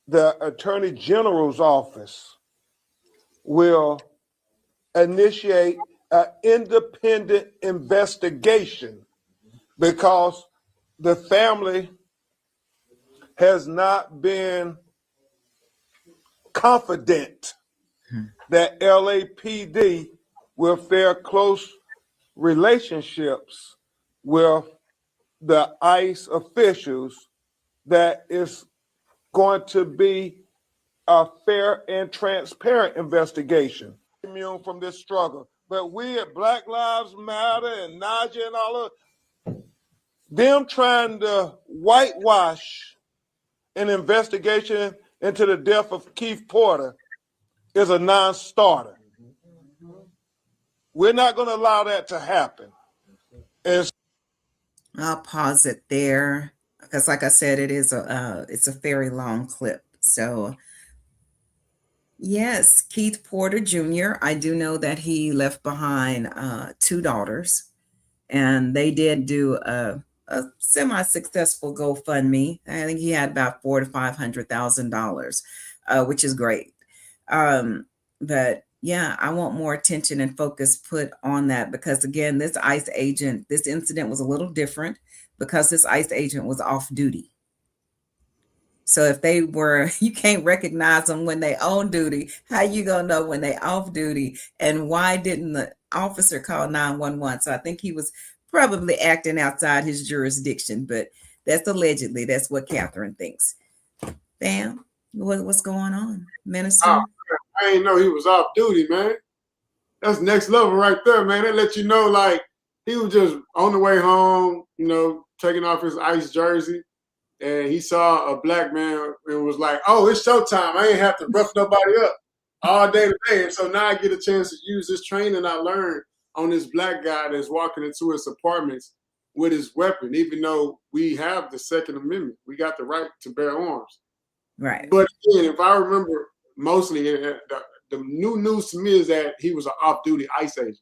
the Attorney General's office will initiate an independent investigation because the family has not been confident that LAPD will fare close relationships with the ICE officials, that is going to be a fair and transparent investigation. Immune from this struggle. But we at Black Lives Matter and Naja and all of them trying to whitewash an investigation into the death of Keith Porter is a non-starter. We're not going to allow that to happen. And I'll pause it there because, like I said, it's a very long clip. So, yes, Keith Porter Jr. I do know that he left behind 2 daughters, and they did do a semi-successful GoFundMe. I think he had about $400,000 to $500,000, which is great. But yeah, I want more attention and focus put on that because, again, this ICE agent, this incident was a little different because this ICE agent was off duty. So if they were, you can't recognize them when they on duty. How you gonna know when they off duty? And why didn't the officer call 911? So I think he was probably acting outside his jurisdiction, but that's allegedly, that's what Catherine thinks. Bam, what's going on, Minister? I didn't know he was off duty, man. That's next level right there, man. They let you know, like, he was just on the way home, you know, taking off his ICE jersey, and he saw a black man and was like, oh, it's showtime. I ain't have to rough nobody up all day today. And so now I get a chance to use this training I learned on this black guy that's walking into his apartments with his weapon, even though we have the Second Amendment. We got the right to bear arms. Right. But again, if I remember, mostly the new news to me is that he was an off-duty ICE agent.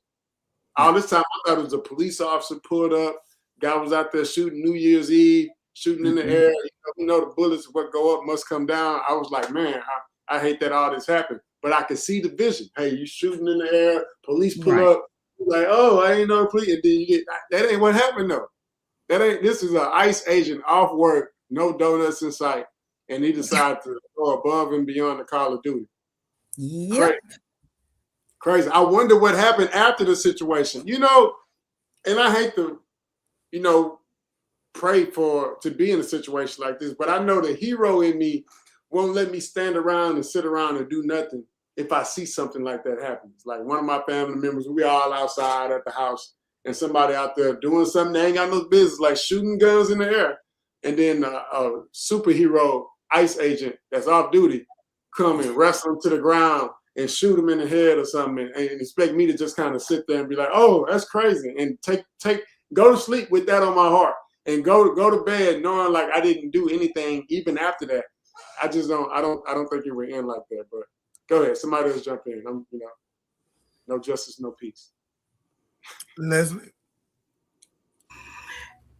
All this time, I thought it was a police officer pulled up. Guy was out there shooting New Year's Eve, shooting in the air. You know, the bullets, what go up must come down. I was like, man, I hate that all this happened. But I could see the vision. Hey, you shooting in the air, police pull up. Like, oh, I ain't no police. And then you get, that ain't what happened though. This is an ICE agent off work no donuts in sight, and he decided to go above and beyond the Call of Duty. Yep. Crazy. I wonder what happened after the situation. You know, and I hate to, you know, pray to be in a situation like this, but I know the hero in me won't let me stand around and sit around and do nothing if I see something like that happen. Like one of my family members, we all outside at the house, and somebody out there doing something they ain't got no business, like shooting guns in the air. And then a superhero ICE agent that's off duty come and wrestle him to the ground and shoot him in the head or something, and expect me to just kind of sit there and be like, oh, that's crazy, and go to sleep with that on my heart, and go to bed knowing like I didn't do anything even after that. I don't think it would end like that. But go ahead, somebody else jump in. No justice, no peace. Leslie.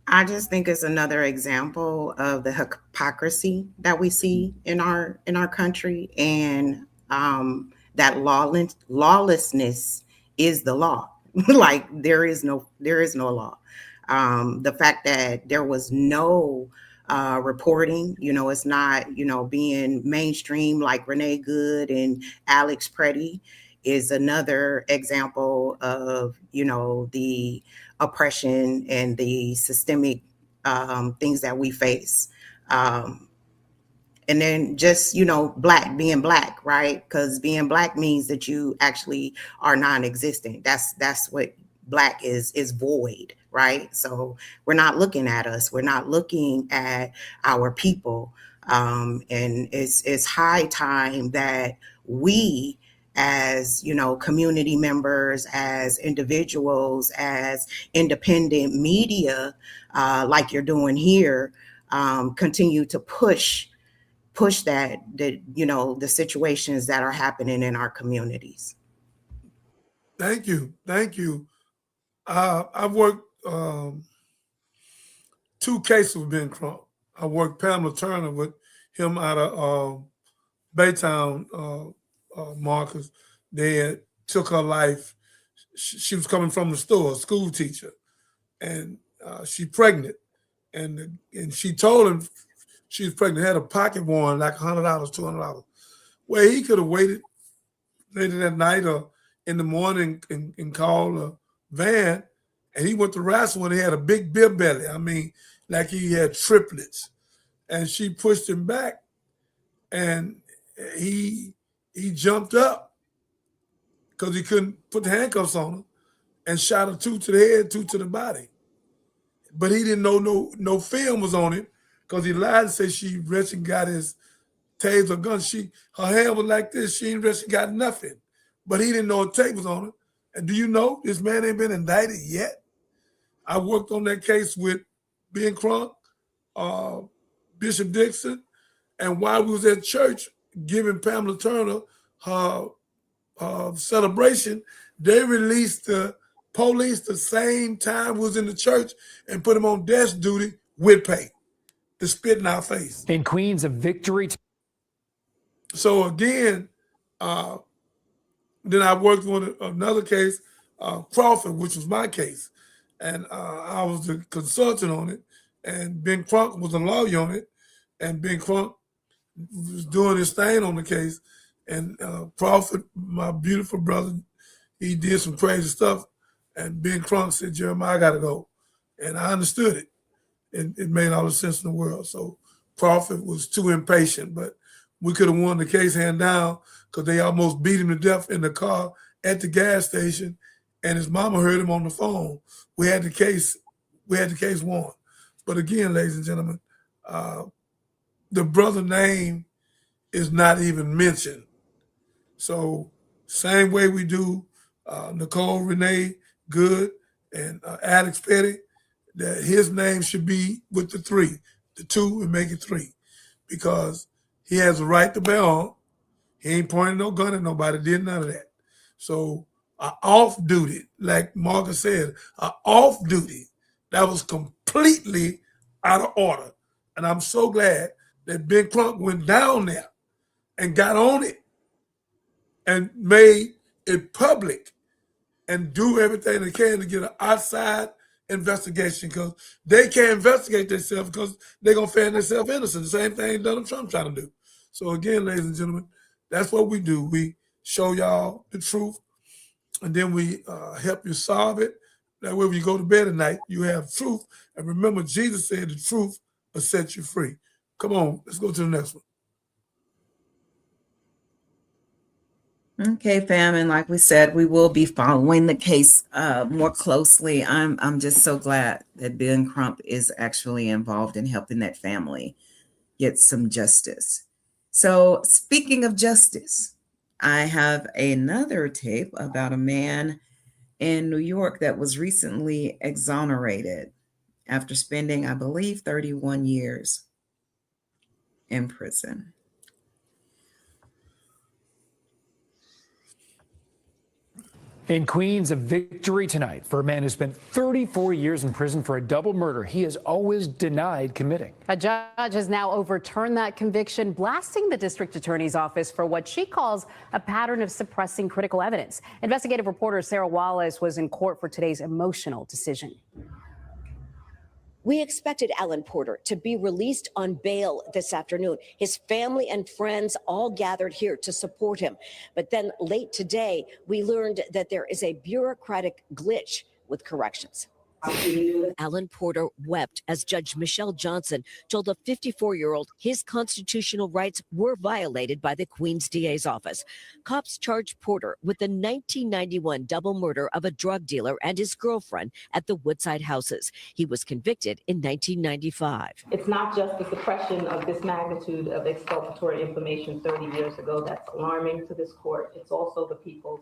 I just think it's another example of the hypocrisy that we see in our country, and that lawlessness is the law. Like there is no law. The fact that there was no reporting, it's not, being mainstream like Renee Good and Alex Preddy is another example of, the oppression and the systemic things that we face. And then just, being black, right? Because being black means that you actually are non-existent. That's what black is void, right? So we're not looking at us. We're not looking at our people. And it's high time that we, as community members, as individuals, as independent media, like you're doing here, continue to push the situations that are happening in our communities. Thank you. I've worked 2 cases with Ben Crump. I worked Pamela Turner with him out of Baytown, Marcus. They had took her life. She was coming from the store, a school teacher, and she pregnant, and she told him she was pregnant, had a pocket warrant, like $100, $200. Well, he could have waited later that night or in the morning and called a van, and he went to wrestle when he had a big beer belly. I mean, like he had triplets, and she pushed him back, and he jumped up because he couldn't put the handcuffs on her, and shot her 2 to the head, 2 to the body. But he didn't know no film was on it because he lied and said she rushed and got his taser gun. Her hand was like this. She ain't rushed and got nothing. But he didn't know a tape was on her. And do you know this man ain't been indicted yet? I worked on that case with Ben Crump, Bishop Dixon, and while we was at church giving Pamela Turner her celebration, they released the police the same time we was in the church and put them on desk duty with pay to spit in our face. In Queens, a victory. So again, then I worked on another case, Crawford, which was my case. And I was the consultant on it, and Ben Crump was a lawyer on it, and Ben Crump was doing his thing on the case. And Crawford, my beautiful brother, he did some crazy stuff. And Ben Crump said, Jeremiah, I got to go. And I understood it. And it made all the sense in the world. So Crawford was too impatient, but we could have won the case hand down because they almost beat him to death in the car at the gas station. And his mama heard him on the phone. We had the case won. But again, ladies and gentlemen, the brother name is not even mentioned. So same way we do Nicole Renee Good and Alex Petty, that his name should be with the 3, the 2 and make it 3, because he has a right to bear arms. He ain't pointing no gun at nobody, did none of that. So off duty, like Marcus said, off duty, that was completely out of order. And I'm so glad that Ben Crump went down there and got on it and made it public and do everything they can to get an outside investigation because they can't investigate themselves because they're going to find themselves innocent. The same thing Donald Trump trying to do. So again, ladies and gentlemen, that's what we do. We show y'all the truth, and then we help you solve it. That way, when you go to bed at night, you have truth. And remember, Jesus said the truth will set you free. Come on, let's go to the next one. Okay, fam, and like we said, we will be following the case more closely. I'm just so glad that Ben Crump is actually involved in helping that family get some justice. So, speaking of justice, I have another tape about a man in New York that was recently exonerated after spending, I believe, 31 years in prison. In Queens, a victory tonight for a man who spent 34 years in prison for a double murder he has always denied committing. A judge has now overturned that conviction, blasting the district attorney's office for what she calls a pattern of suppressing critical evidence. Investigative reporter Sarah Wallace was in court for today's emotional decision. We expected Alan Porter to be released on bail this afternoon. His family and friends all gathered here to support him. But then late today, we learned that there is a bureaucratic glitch with corrections. Alan Porter wept as Judge Michelle Johnson told a 54-year-old his constitutional rights were violated by the Queens DA's office. Cops charged Porter with the 1991 double murder of a drug dealer and his girlfriend at the Woodside houses. He was convicted in 1995. It's not just the suppression of this magnitude of exculpatory information 30 years ago that's alarming to this court. It's also the people's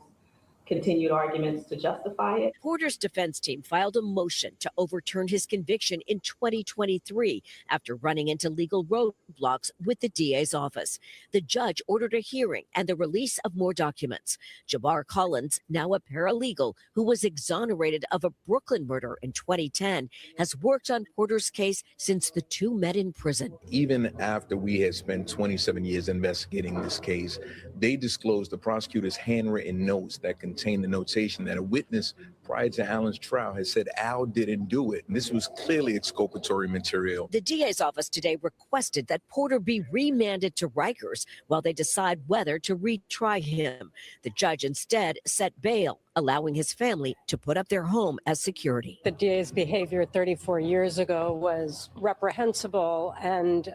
continued arguments to justify it. Porter's defense team filed a motion to overturn his conviction in 2023 after running into legal roadblocks with the DA's office. The judge ordered a hearing and the release of more documents. Jabbar Collins, now a paralegal who was exonerated of a Brooklyn murder in 2010, has worked on Porter's case since the two met in prison. Even after we had spent 27 years investigating this case, they disclosed the prosecutor's handwritten notes that contained the notation that a witness prior to Alan's trial had said Al didn't do it. And this was clearly exculpatory material. The DA's office today requested that Porter be remanded to Rikers while they decide whether to retry him. The judge instead set bail, allowing his family to put up their home as security. The DA's behavior 34 years ago was reprehensible and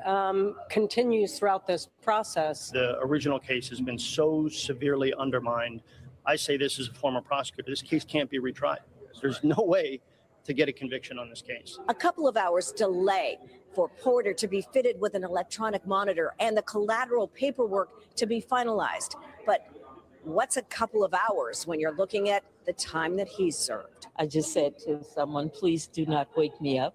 continues throughout this process. The original case has been so severely undermined. I say this as a former prosecutor, this case can't be retried. There's no way to get a conviction on this case. A couple of hours delay for Porter to be fitted with an electronic monitor and the collateral paperwork to be finalized. But what's a couple of hours when you're looking at the time that he served? I just said to someone, please do not wake me up.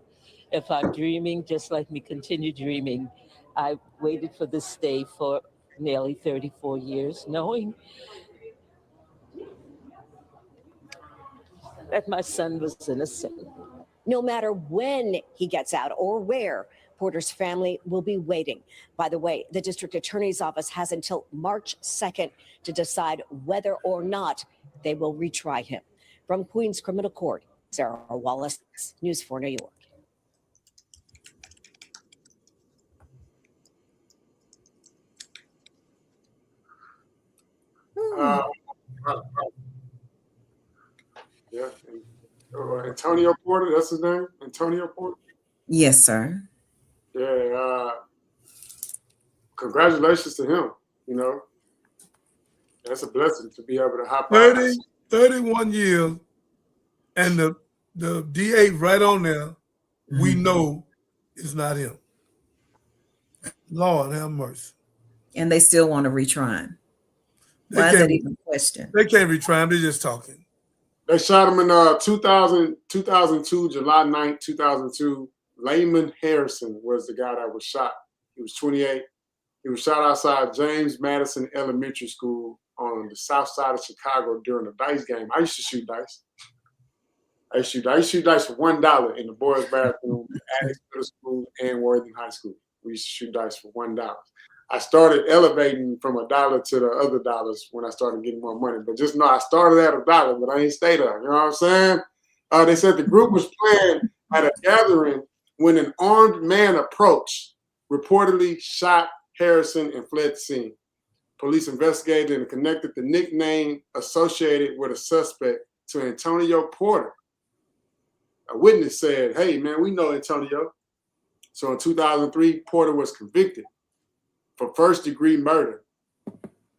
If I'm dreaming, just let me continue dreaming. I waited for this day for nearly 34 years, knowing that my son was innocent. No matter when he gets out or where, Porter's family will be waiting. By the way, the district attorney's office has until March 2nd to decide whether or not they will retry him. From Queens Criminal Court, Sarah Wallace, News 4 New York. Yeah. Antonio Porter, that's his name? Antonio Porter? Yes, sir. Yeah. Congratulations to him. You know, that's a blessing to be able to hop out. 31 years, and the DA right on there, we know it's not him. Lord have mercy. And they still want to retry him. Why is that even a question? They can't retry him. They're just talking. They shot him in 2002, July 9th, 2002. Layman Harrison was the guy that was shot. He was 28. He was shot outside James Madison Elementary School on the south side of Chicago during a dice game. I used to shoot dice. I used to shoot dice for $1 in the boys' bathroom at Addis Middle School and Worthing High School. We used to shoot dice for $1. I started elevating from $1 to the other dollars when I started getting more money. But just know I started at $1, but I ain't stayed there. You know what I'm saying? They said the group was playing at a gathering when an armed man approached, reportedly shot Harrison and fled the scene. Police investigated and connected the nickname associated with a suspect to Antonio Porter. A witness said, "Hey, man, we know Antonio." So in 2003, Porter was convicted for first-degree murder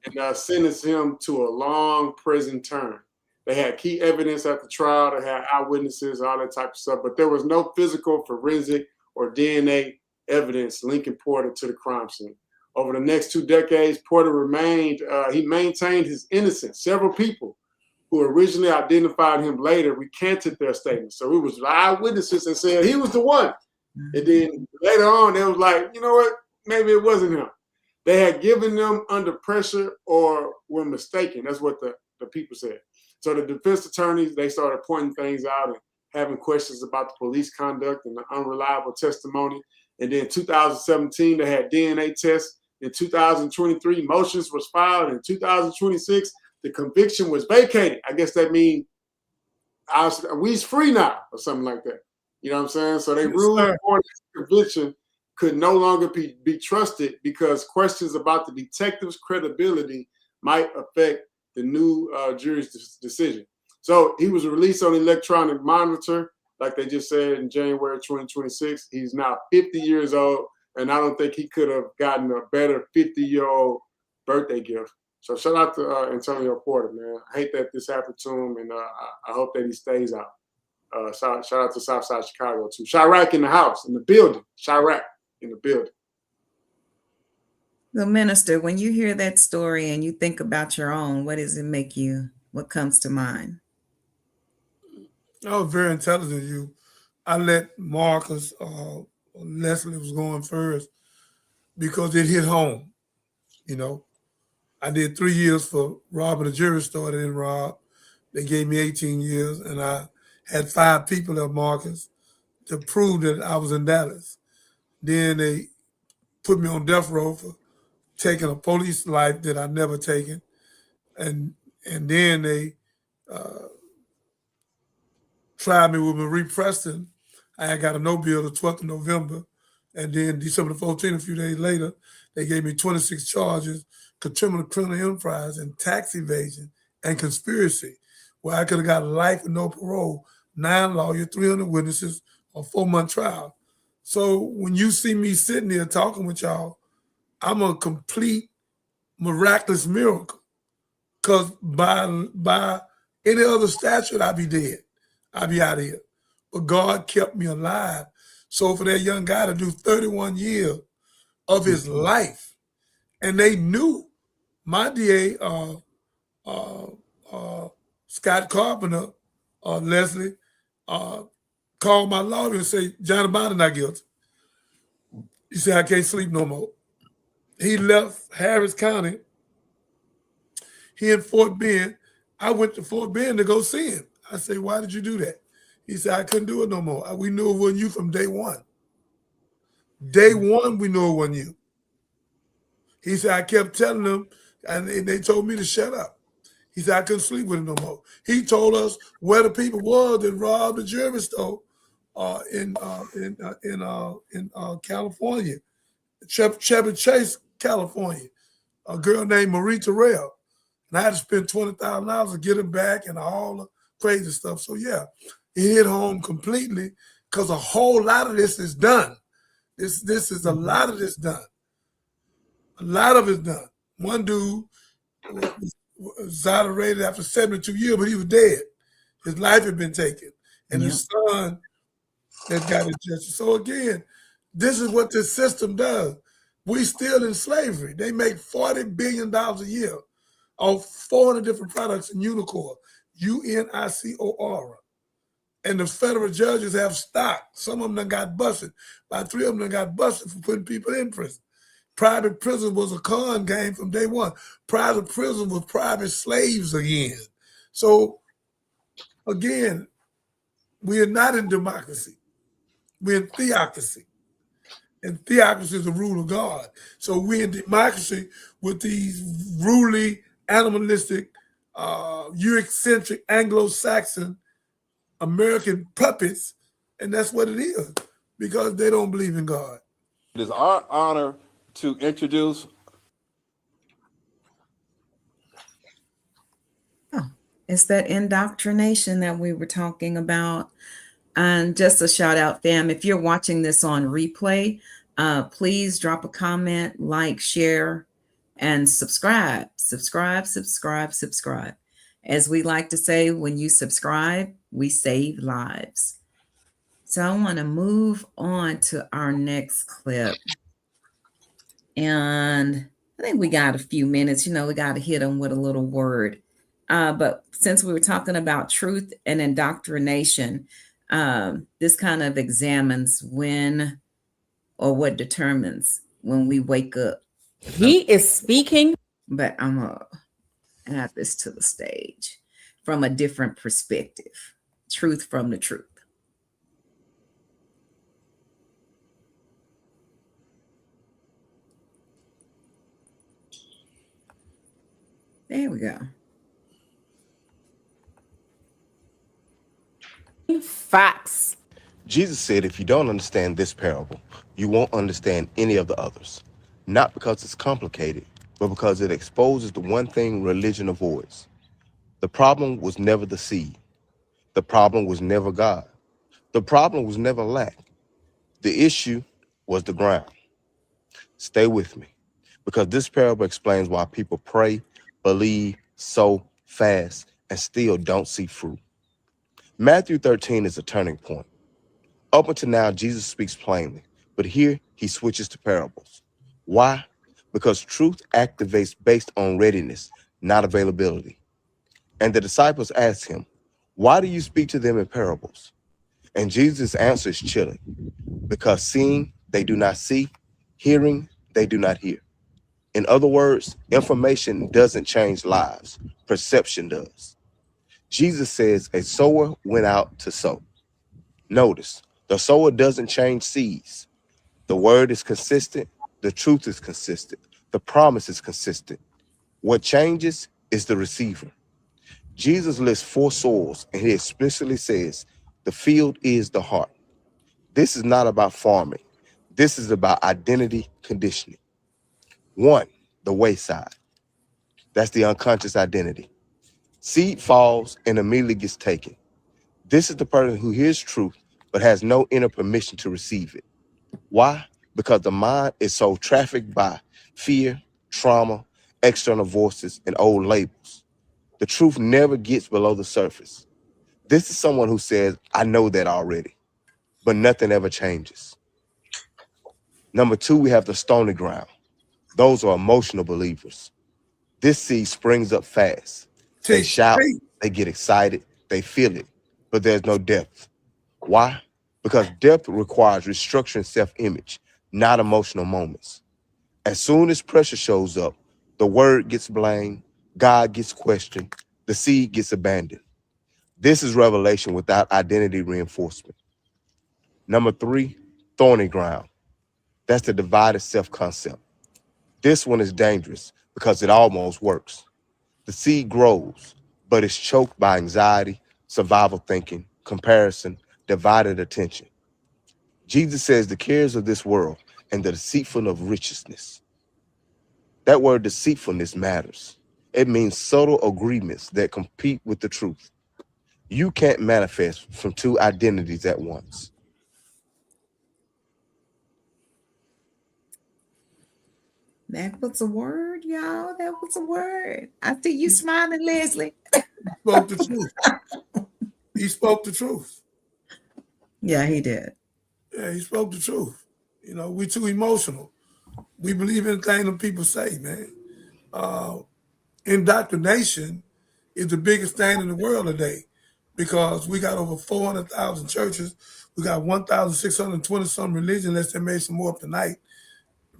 and sentenced him to a long prison term. They had key evidence at the trial. They had eyewitnesses, all that type of stuff, but there was no physical, forensic, or DNA evidence linking Porter to the crime scene. Over the next 2 decades, Porter he maintained his innocence. Several people who originally identified him later recanted their statements. So it was eyewitnesses that said he was the one. And then later on, they was like, you know what? Maybe it wasn't him. They had given them under pressure or were mistaken. That's what the people said. So the defense attorneys, they started pointing things out and having questions about the police conduct and the unreliable testimony. And then 2017, they had DNA tests. In 2023, motions was filed. In 2026, the conviction was vacated. I guess that means we's free now or something like that. You know what I'm saying? So they ruled Porter's conviction could no longer be trusted because questions about the detective's credibility might affect the new jury's decision. So he was released on electronic monitor, like they just said, in January 2026. He's now 50 years old, and I don't think he could have gotten a better 50-year-old birthday gift. So shout out to Antonio Porter, man. I hate that this happened to him, and I hope that he stays out. Shout out to Southside Chicago, too. Chirac in the house, in the building. Chirac in the building. So, Minister, when you hear that story and you think about your own, what does it make you? What comes to mind? I was very intelligent. I let Marcus, Leslie was going first because it hit home. You know, I did 3 years for robbing a jewelry store that didn't rob. They gave me 18 years, and I had 5 people at Marcus to prove that I was in Dallas. Then they put me on death row for taking a police life that I'd never taken. And then they tried me with Marie Preston. I had got a no bill the 12th of November. And then December the 14th, a few days later, they gave me 26 charges, contributing criminal enterprise and tax evasion and conspiracy, where I could have got life with no parole, 9 lawyers, 300 witnesses, a 4-month trial. So when you see me sitting there talking with y'all, I'm a complete miraculous miracle. Because by any other statute, I'd be dead. I'd be out of here. But God kept me alive. So for that young guy to do 31 years of his life, and they knew my DA, Scott Carpenter, Leslie, called my lawyer and said, Johnny Bonner not guilty. He said, I can't sleep no more. He left Harris County. He in Fort Bend. I went to Fort Bend to go see him. I said, why did you do that? He said, I couldn't do it no more. We knew it wasn't you from day one. Day one, we knew it wasn't you. He said, I kept telling them, and they told me to shut up. He said, I couldn't sleep with him no more. He told us where the people were that robbed the jewelry store in California, Chevy Chase, California. A girl named Marie Terrell. And I had to spend $20,000 to get him back and all the crazy stuff. So yeah, it hit home completely because a whole lot of this is done. This is a lot of this done. A lot of it's done. One dude was exonerated after 72 years, but he was dead. His life had been taken. And his son has got his justice. So again, this is what this system does. We still in slavery. They make $40 billion a year of 400 different products in Unicor, UNICOR. And the federal judges have stock. Some of them done got busted. About 3 of them done got busted for putting people in prison. Private prison was a con game from day one. Private prison was private slaves again. So again, we are not in democracy. We're in theocracy. And theocracy is the rule of God. So we're in democracy with these ruling, animalistic, Eurocentric, Anglo-Saxon American puppets, and that's what it is, because they don't believe in God. It is our honor to introduce. It's that indoctrination that we were talking about. And just a shout out, fam, if you're watching this on replay, please drop a comment, like, share, and subscribe. Subscribe. As we like to say, when you subscribe, we save lives. So I want to move on to our next clip. And I think we got a few minutes. We got to hit them with a little word. But since we were talking about truth and indoctrination, this kind of examines when or what determines when we wake up. He is speaking. But I'm going to add this to the stage from a different perspective. Truth from the truth. There we go. Facts. Jesus said, if you don't understand this parable, you won't understand any of the others. Not because it's complicated, but because it exposes the one thing religion avoids. The problem was never the seed. The problem was never God. The problem was never lack. The issue was the ground. Stay with me, because this parable explains why people pray, believe, sow, fast, and still don't see fruit. Matthew 13 is a turning point. Up until now, Jesus speaks plainly, but here he switches to parables. Why? Because truth activates based on readiness, not availability. And the disciples asked him, why do you speak to them in parables? And Jesus' answer is chilling. Because seeing, they do not see. Hearing, they do not hear. In other words, information doesn't change lives. Perception does. Jesus says a sower went out to sow. Notice, the sower doesn't change seeds. The word is consistent. The truth is consistent. The promise is consistent. What changes is the receiver. Jesus lists 4 soils, and he explicitly says, the field is the heart. This is not about farming. This is about identity conditioning. 1, the wayside. That's the unconscious identity. Seed falls and immediately gets taken. This is the person who hears truth, but has no inner permission to receive it. Why? Because the mind is so trafficked by fear, trauma, external voices, and old labels. The truth never gets below the surface. This is someone who says, I know that already, but nothing ever changes. Number 2, we have the stony ground. Those are emotional believers. This seed springs up fast. They shout, they get excited, they feel it, but there's no depth. Why? Because depth requires restructuring self-image, not emotional moments. As soon as pressure shows up, the word gets blamed, God gets questioned, the seed gets abandoned. This is revelation without identity reinforcement. Number 3, thorny ground. That's the divided self-concept. This one is dangerous because it almost works. The seed grows, but it's choked by anxiety, survival thinking, comparison, divided attention. Jesus says the cares of this world and the deceitfulness of richness. That word deceitfulness matters. It means subtle agreements that compete with the truth. You can't manifest from 2 identities at once. That was a word, y'all. That was a word. I see you smiling, Leslie. Spoke the truth. He spoke the truth. Yeah, he did. Yeah, he spoke the truth. We too emotional. We believe anything that people say, man. Indoctrination is the biggest thing in the world today, because we got over 400,000 churches. We got 1,620 some religions, unless they made some more up tonight.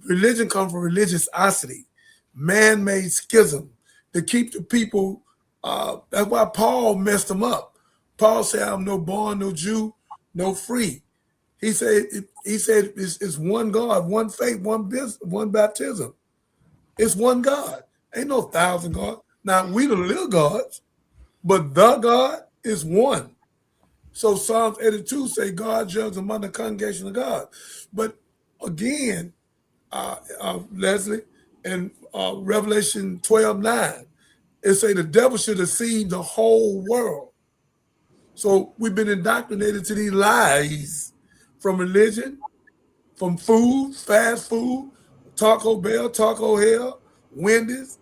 Religion comes from religiosity, man-made schism to keep the people. That's why Paul messed them up. Paul said, I'm no born, no Jew, no free. He said it's one God, one faith, one baptism. It's one God. Ain't no 1,000 gods. Now, we the little gods, but the God is one. So Psalms 82 say God judges among the congregation of God. But again, Leslie, and Revelation 12:9, it say the devil should deceive the whole world. So we've been indoctrinated to these lies from religion, from food, fast food, Taco Bell, Taco Hell, Wendy's,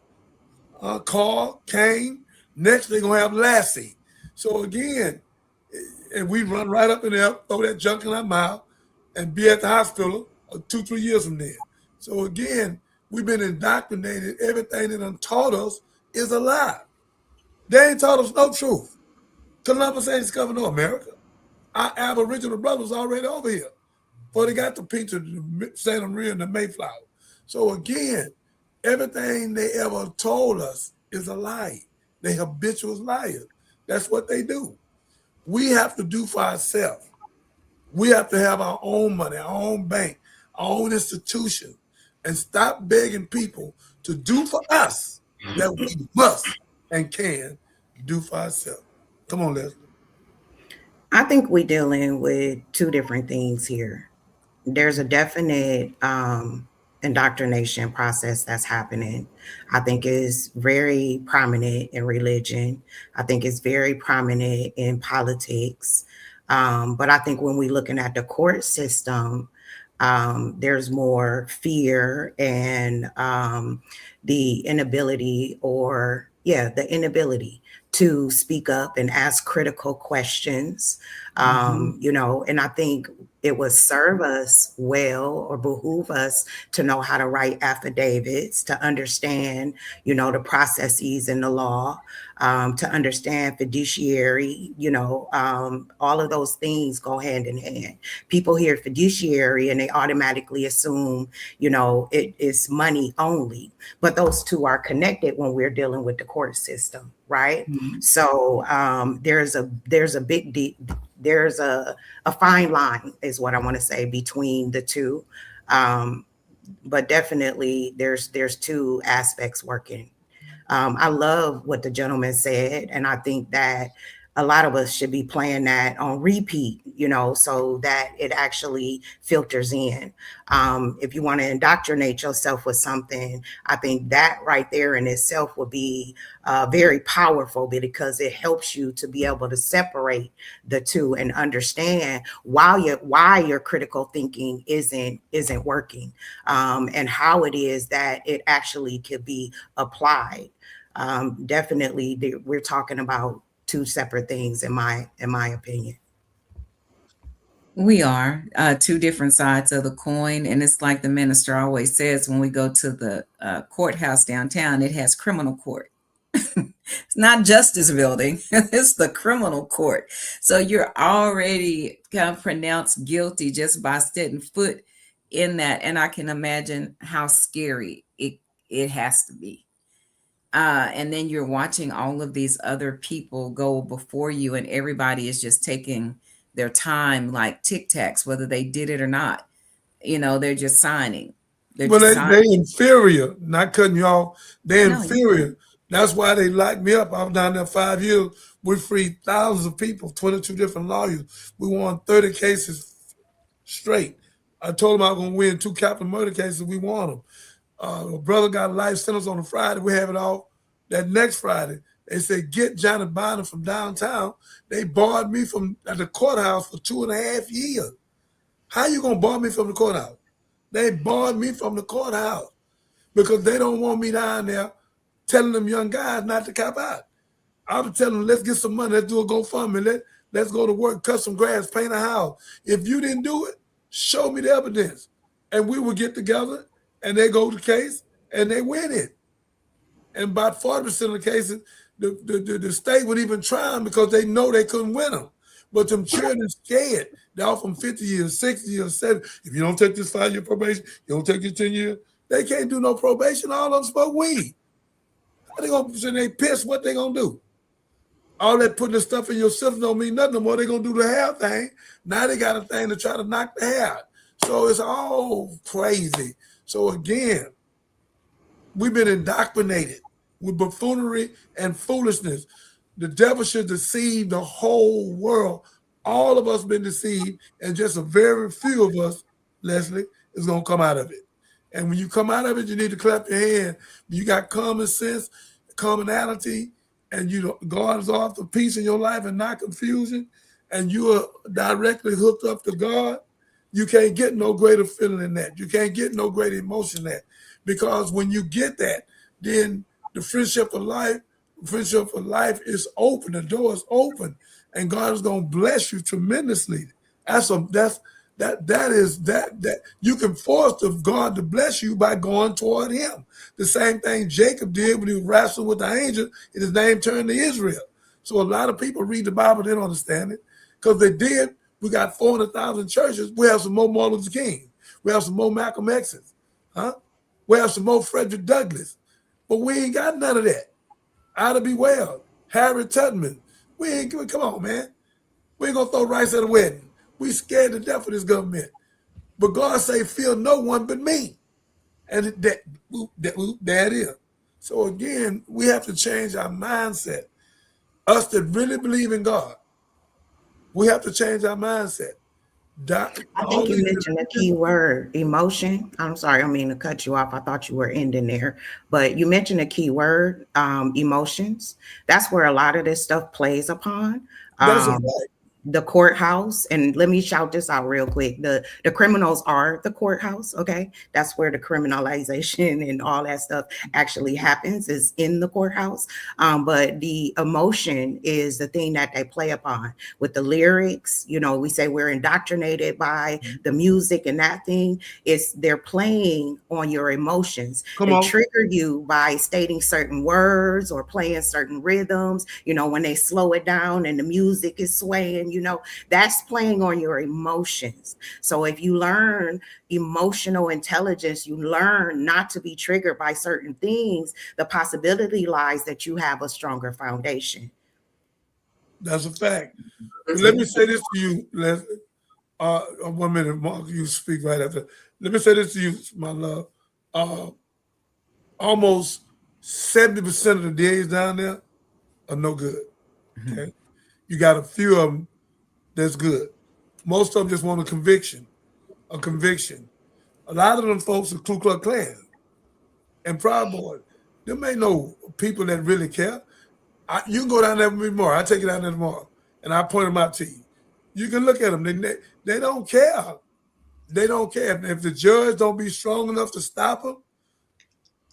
Carl, Kane. Next they're gonna have Lassie. So again, and we run right up in there, throw that junk in our mouth, and be at the hospital 2-3 years from there. So again, we've been indoctrinated. Everything they done taught us is a lie. They ain't taught us no truth. Columbus ain't discovered no America. Our Aboriginal brothers already over here. Before they got the picture, the Santa Maria and the Mayflower. So again, everything they ever told us is a lie. They habitual liars. That's what they do. We have to do for ourselves. We have to have our own money, our own bank, our own institution, and stop begging people to do for us that we must and can do for ourselves. Come on, Leslie. I think we're dealing with two different things here. There's a definite indoctrination process that's happening. I think is very prominent in religion. I think it's very prominent in politics. But I think when we're looking at the court system, there's more fear and the inability to speak up and ask critical questions. And I think it would serve us well or behoove us to know how to write affidavits, to understand, the processes in the law, to understand fiduciary, all of those things go hand in hand. People hear fiduciary and they automatically assume, it is money only, but those two are connected when we're dealing with the court system, right? So there's a fine line is what I want to say between the two. But definitely there's two aspects working. I love what the gentleman said, and I think that a lot of us should be playing that on repeat, so that it actually filters in. If you want to indoctrinate yourself with something, I think that right there in itself will be very powerful because it helps you to be able to separate the two and understand why your critical thinking isn't working, and how it is that it actually could be applied. Definitely, we're talking about two separate things in my opinion. We are two different sides of the coin. And it's like the minister always says, when we go to the courthouse downtown, it has criminal court. It's not justice building, it's the criminal court. So you're already kind of pronounced guilty just by setting foot in that. And I can imagine how scary it has to be. And then you're watching all of these other people go before you, and everybody is just taking their time like Tic Tacs, whether they did it or not. They're just signing. They inferior, not cutting you off. They're inferior. That's why they locked me up. I was down there 5 years. We freed thousands of people, 22 different lawyers. We won 30 cases straight. I told them I was going to win 2 capital murder cases. We won them. A brother got a life sentence on a Friday. We have it all that next Friday. They said, get Johnny Biden from downtown. They barred me from at the courthouse for 2.5 years. How you going to bar me from the courthouse? They barred me from the courthouse because they don't want me down there telling them young guys not to cop out. I was telling them, let's get some money. Let's do a GoFundMe. Let's go to work, cut some grass, paint a house. If you didn't do it, show me the evidence. And we would get together and they go to the case and they win it. And about 40% of the cases, the state would even try them because they know they couldn't win them. But them children scared. They offer them 50 years, 60 years, 70. If you don't take this 5-year probation, you don't take your 10 years, they can't do no probation. All of them smoke weed. How they gonna say they pissed? What they gonna do? All that putting the stuff in your system don't mean nothing no more. They gonna do the hair thing. Now they got a thing to try to knock the hair out. So it's all crazy. So again, we've been indoctrinated with buffoonery and foolishness. The devil should deceive the whole world. All of us been deceived, and just a very few of us, Leslie, is gonna come out of it. And when you come out of it, you need to clap your hand. You got common sense, commonality, and God is all for peace in your life and not confusion, and you are directly hooked up to God. You can't get no greater feeling than that. You can't get no greater emotion than that. Because when you get that, then the friendship for life is open. The door is open, and God is going to bless you tremendously. That you can force God to bless you by going toward Him. The same thing Jacob did when he was wrestling with the angel, and his name turned to Israel. So a lot of people read the Bible, they don't understand it, because they did. We got 400,000 churches. We have some more Martin Luther King. We have some more Malcolm X's. We have some more Frederick Douglass. But we ain't got none of that. Ida B. Wells, Harriet Tubman. Come on, man. We ain't gonna throw rice at a wedding. We scared to death of this government. But God say, fear no one but me. And there it is. So again, we have to change our mindset. Us that really believe in God, we have to change our mindset. I think you mentioned a key word, emotion. I'm sorry, I mean to cut you off. I thought you were ending there, but you mentioned a key word, emotions. That's where a lot of this stuff plays upon. That's a fact. The courthouse, and let me shout this out real quick. The criminals are the courthouse, okay? That's where the criminalization and all that stuff actually happens, is in the courthouse. But the emotion is the thing that they play upon with the lyrics. We say we're indoctrinated by the music and that thing. They're playing on your emotions. They trigger you by stating certain words or playing certain rhythms. When they slow it down and the music is swaying, that's playing on your emotions. So if you learn emotional intelligence, you learn not to be triggered by certain things, the possibility lies that you have a stronger foundation. That's a fact. But let me say this to you, Leslie. 1 minute, Mark, you speak right after. Let me say this to you, my love. Almost 70% of the days down there are no good. Okay. You got a few of them that's good. Most of them just want a conviction. A lot of them folks are Ku Klux Klan and Proud Boys. Them ain't no people that really care. You can go down there with me tomorrow. I'll take you down there tomorrow, and I'll point them out to you. You can look at them. They don't care. They don't care. If the judge don't be strong enough to stop them,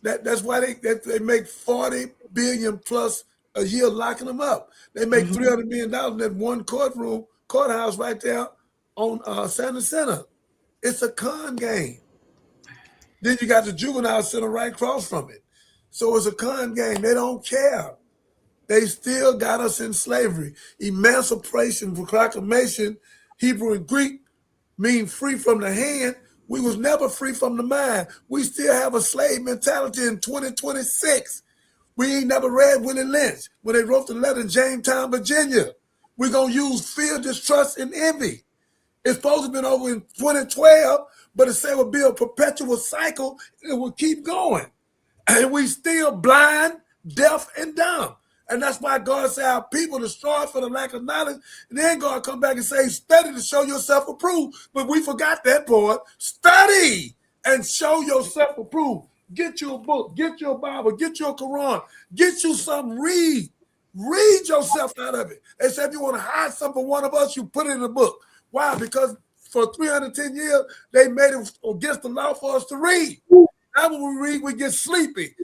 that's why they make $40 billion plus a year locking them up. They make $300 million in that one courthouse right there on Santa Center. It's a con game. Then you got the juvenile center right across from it. So it's a con game. They don't care. They still got us in slavery. Emancipation, proclamation, Hebrew and Greek mean free from the hand. We was never free from the mind. We still have a slave mentality in 2026. We ain't never read Willie Lynch when they wrote the letter in Jamestown, Virginia. We're going to use fear, distrust, and envy. It's supposed to have been over in 2012, but it said it would be a perpetual cycle. It will keep going. And we still blind, deaf, and dumb. And that's why God said our people destroyed for the lack of knowledge. And then God come back and say, study to show yourself approved. But we forgot that part. Study and show yourself approved. Get you a book, get you a Bible, get you a Quran, get you something, read. Read yourself out of it. They said if you want to hide something from one of us, you put it in a book. Why? Because for 310 years, they made it against the law for us to read. Now when we read, we get sleepy.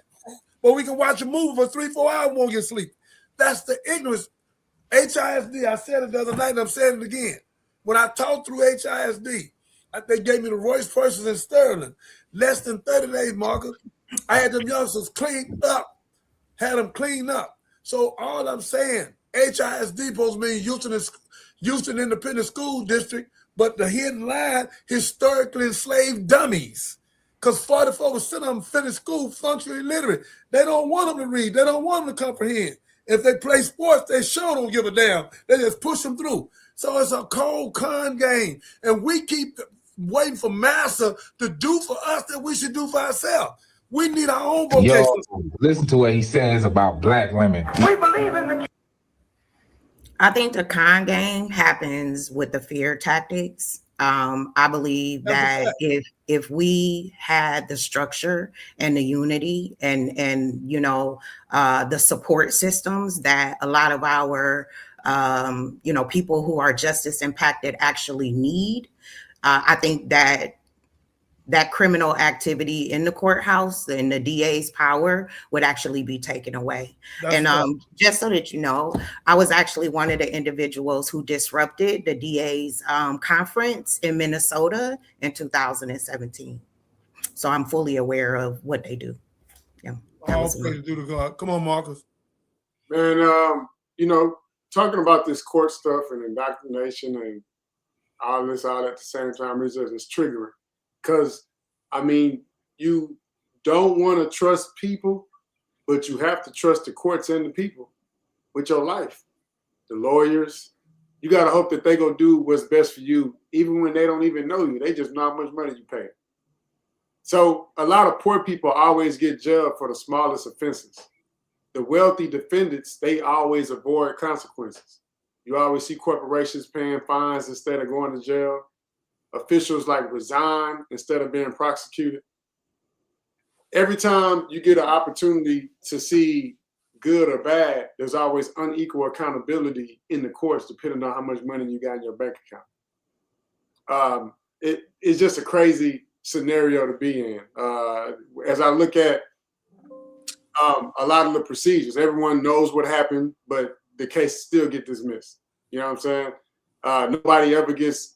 But we can watch a movie for 3-4 hours and won't get sleepy. That's the ignorance. HISD, I said it the other night and I'm saying it again. When I talked through HISD, they gave me the Royce Purses in Sterling. Less than 30 days, Marcus. I had them youngsters cleaned up. Had them cleaned up. So all I'm saying, HISD supposed to mean Houston Independent School District, but the hidden line, historically enslaved dummies. Because 44% of them finished school functionally literate. They don't want them to read. They don't want them to comprehend. If they play sports, they sure don't give a damn. They just push them through. So it's a cold con game. And we keep waiting for massa to do for us that we should do for ourselves. We need our own vocation. Yo, listen to what he says about black women. We believe in the... I think the con game happens with the fear tactics. I believe that if we had the structure and the unity and the support systems that a lot of our people who are justice impacted actually need, I think that criminal activity in the courthouse and the DA's power would actually be taken away. That's Just so that you know, I was actually one of the individuals who disrupted the DA's conference in Minnesota in 2017. So I'm fully aware of what they do. Yeah, that all was me. praise due to God. Come on, Marcus. Man, talking about this court stuff and indoctrination and all this all at the same time is triggering. Because, I mean, you don't want to trust people, but you have to trust the courts and the people with your life. The lawyers, you got to hope that they going to do what's best for you, even when they don't even know you. They just know how much money you pay. So a lot of poor people always get jailed for the smallest offenses. The wealthy defendants, they always avoid consequences. You always see corporations paying fines instead of going to jail. Officials like resign instead of being prosecuted. Every time you get an opportunity to see good or bad, there's always unequal accountability in the courts depending on how much money you got in your bank account. It's just a crazy scenario to be in. As I look at a lot of the procedures, everyone knows what happened, but the case still get dismissed. You know what I'm saying? Nobody ever gets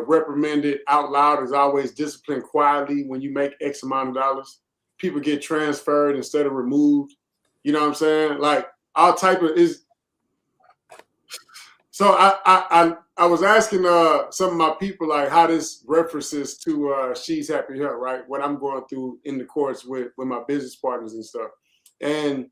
reprimanded out loud. Is always disciplined quietly when you make X amount of dollars. People get transferred instead of removed. You know what I'm saying? Like all type of is. So I was asking some of my people like how this references to She's Happy Her, right? What I'm going through in the courts with my business partners and stuff. And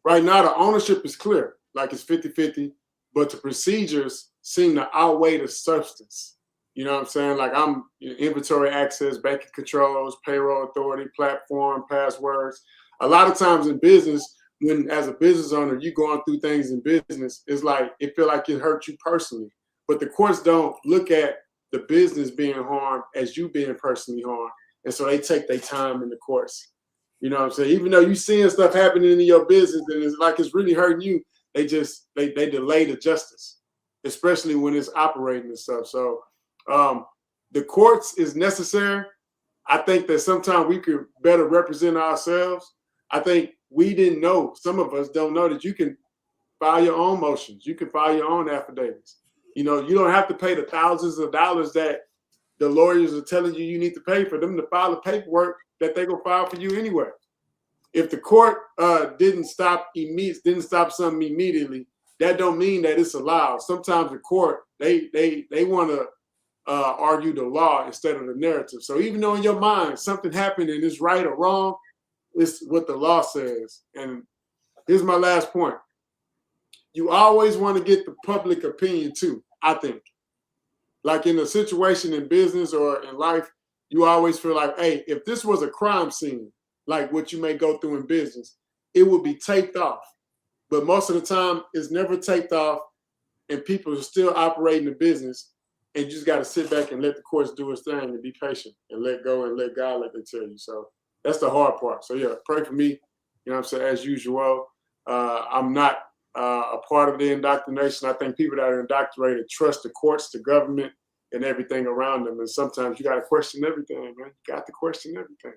right now the ownership is clear, like it's 50-50, but the procedures seem to outweigh the substance. You know what I'm saying? Like I'm inventory access, banking controls, payroll authority, platform, passwords. A lot of times in business, when as a business owner, you going through things in business, it's like it feel like it hurt you personally. But the courts don't look at the business being harmed as you being personally harmed. And so they take their time in the courts. You know what I'm saying? Even though you seeing stuff happening in your business and it's like it's really hurting you, they delay the justice, especially when it's operating and stuff. So the courts is necessary. I think that sometimes we could better represent ourselves. I think we didn't know, some of us don't know that you can file your own motions. You can file your own affidavits. You know, you don't have to pay the thousands of dollars that the lawyers are telling you need to pay for them to file the paperwork that they're going to file for you anyway. If the court didn't stop something immediately, that don't mean that it's allowed. Sometimes the court, they want to argue the law instead of the narrative. So even though in your mind something happened and it's right or wrong, it's what the law says. And here's my last point. You always want to get the public opinion too, I think. Like in a situation in business or in life, you always feel like, hey, if this was a crime scene, like what you may go through in business, it would be taped off. But most of the time, it's never taped off and people are still operating the business. And you just got to sit back and let the courts do its thing and be patient and let go and let God let them tell you. So that's the hard part. So yeah, pray for me. You know what I'm saying? As usual, I'm not a part of the indoctrination. I think people that are indoctrinated trust the courts, the government, and everything around them. And sometimes you got to question everything, man. You got to question everything.